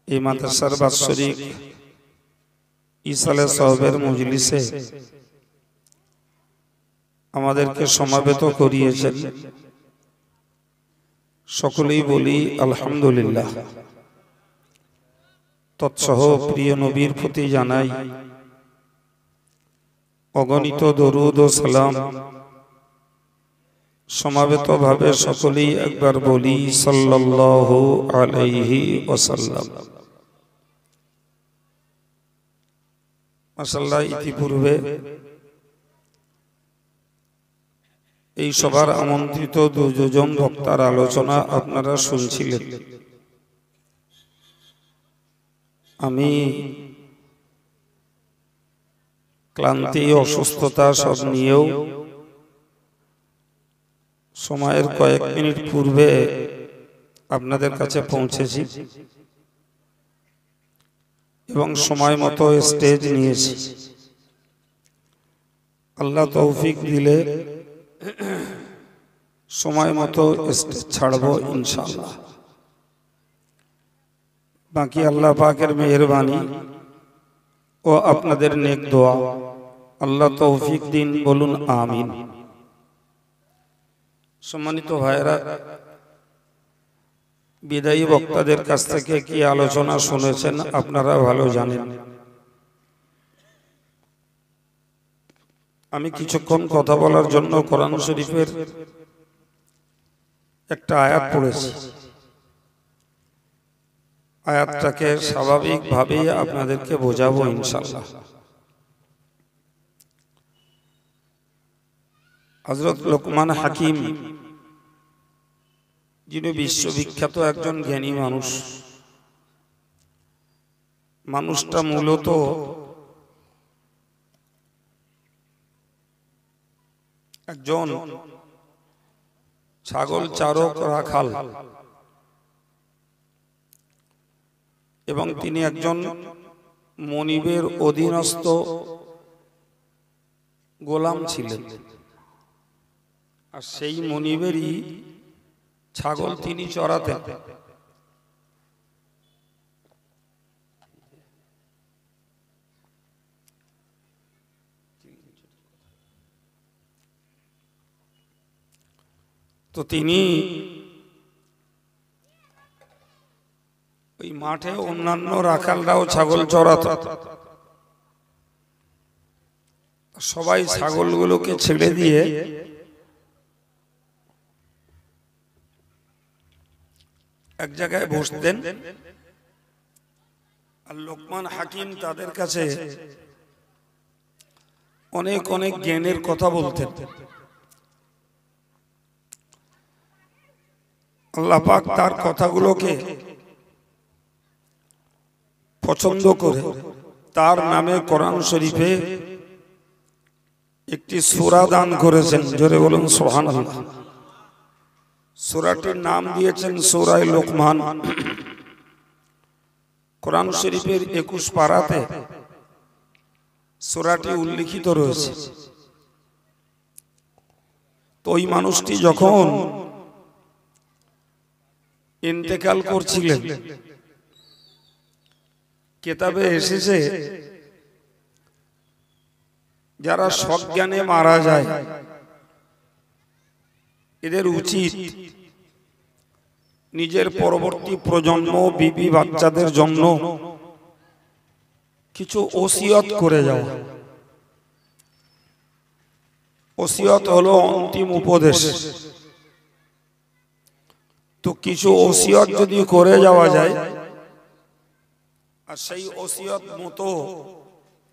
A: এই মাদ্রাসার বাৎসরিক ইসালে সাহেবের মজলিসে আমাদেরকে সমাবেত করিয়েছেন। সকলেই বলি আলহামদুলিল্লাহ। তৎসহ প্রিয় নবীর প্রতি জানাই অগণিত দরুদ ও সালাম। সমাবেত ভাবে সকলেই একবার বলি সাল্লাল্লাহু আলাইহি ওয়াসাল্লাম। মাশাআল্লাহ, ইতিপূর্বে এই সভার আমন্ত্রিত 2 জন বক্তার আলোচনা আপনারা শুনছিলেন। আমি ক্লান্তি অসুস্থতা সব নিয়েও সময়ের কয়েক মিনিট পূর্বে আপনাদের কাছে পৌঁছেছি এবং সময় মতো স্টেজ নিয়েছি। আল্লাহ তৌফিক দিলে সময় মতো স্টেজ ছাড়বো ইনশাআল্লাহ। বাকি আল্লাহ পাকের মেহেরবানি ও আপনাদের নেক দোয়া, আল্লাহ তৌফিক দিন, বলুন আমিন। সম্মানিত ভাইরা, বিদায়ী বক্তাদের কাছ থেকে কি আলোচনা শুনেছেন আপনারা ভালো জানেন। আমি কিছুক্ষণ কথা বলার জন্য কোরআন শরীফের একটা আয়াত পড়েছি। আয়াতটাকে স্বাভাবিকভাবেই আপনাদেরকে বোঝাবো ইনশাআল্লাহ। হযরত লোকমান হাকিম, যিনি বিশ্ববিখ্যাত একজন জ্ঞানী মানুষ, মানুষটা মূলত একজন ছাগল চারক রাখাল। এবং তিনি একজন মনিবের অধীনস্থ গোলাম ছিলেন। আর সেই মনিবেরই ছাগল তিনি চড়াতেন। তো তিনি ওই মাঠে অন্যান্য রাখালরাও ছাগল চড়াতো। সবাই ছাগলগুলোকে ছেড়ে দিয়ে এক জায়গায় বসতেন, আর লোকমান হাকিম তাদের কাছে অনেক অনেক জ্ঞানের কথা বলতেন। আল্লাহ পাক তার কথাগুলোকে পছন্দ করে তার নামে কোরআন শরীফে একটি সূরা দান করেছেন। জোরে বলুন সুবহানাল্লাহ। সূরাটির নাম দিয়েছেন সূরা লোকমান। কোরআন শরীফের 21 পারাতে সূরাটি উল্লিখিত রয়েছে। তো ওই মানুষটি যখন ইন্তেকাল করছিলেন, কিতাবে এসেছে যারা সজ্ঞানে মারা যায় এদের উচিত নিজের পরবর্তী প্রজন্ম, বিবি বাচ্চাদের জন্য কিছু ওসিয়ত করে যাওয়া। ওসিয়ত হলো অন্তিম উপদেশ। তো কিছু ওসিয়ত যদি করে যাওয়া যায় আর সেই ওসিয়ত মতো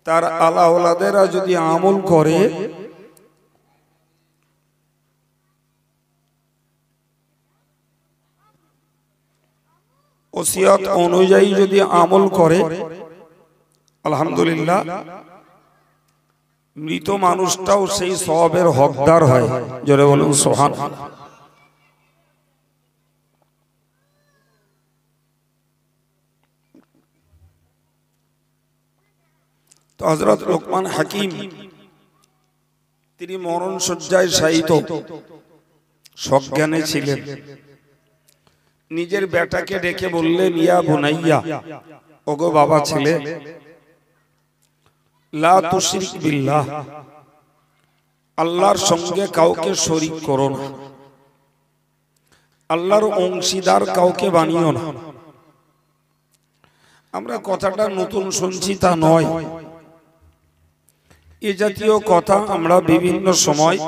A: তার আলা ওলাদেরা যদি আমল করে, ওসিয়ত অনুযায়ী যদি আমল করে, আলহামদুলিল্লাহ মৃত মানুষটাও সেই সওয়াবের হকদার হয়। জোরে বলুন সুবহানাল্লাহ। তো হযরত লোকমান হাকিম তিনি মরণ শয্যায় শায়িত, সজ্ঞানে ছিলেন। নিজের বেটাকে ডেকে বললেন, ইয়া বুনাইয়া, ওগো বাবা ছেলে, লা তুশরিক বিল্লাহ, আল্লাহর সঙ্গে কাউকে শরীক করো না, আল্লাহর অংশীদার কাউকে বানিও না। আমরা কথাটা নতুন শুনছি তা নয়, এ জাতীয় কথা আমরা বিভিন্ন সময়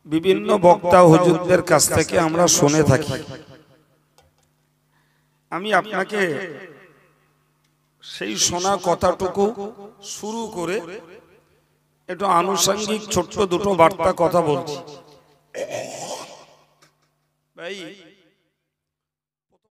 A: বিভিন্ন বক্তা হুজুরদের কাছ থেকে আমরা শুনে থাকি। আমি আপনাকে সেই শোনা কথাটুকু শুরু করে একটু আনুষঙ্গিক ছোট্ট দুটো বার্তা কথা বলছি। ভাই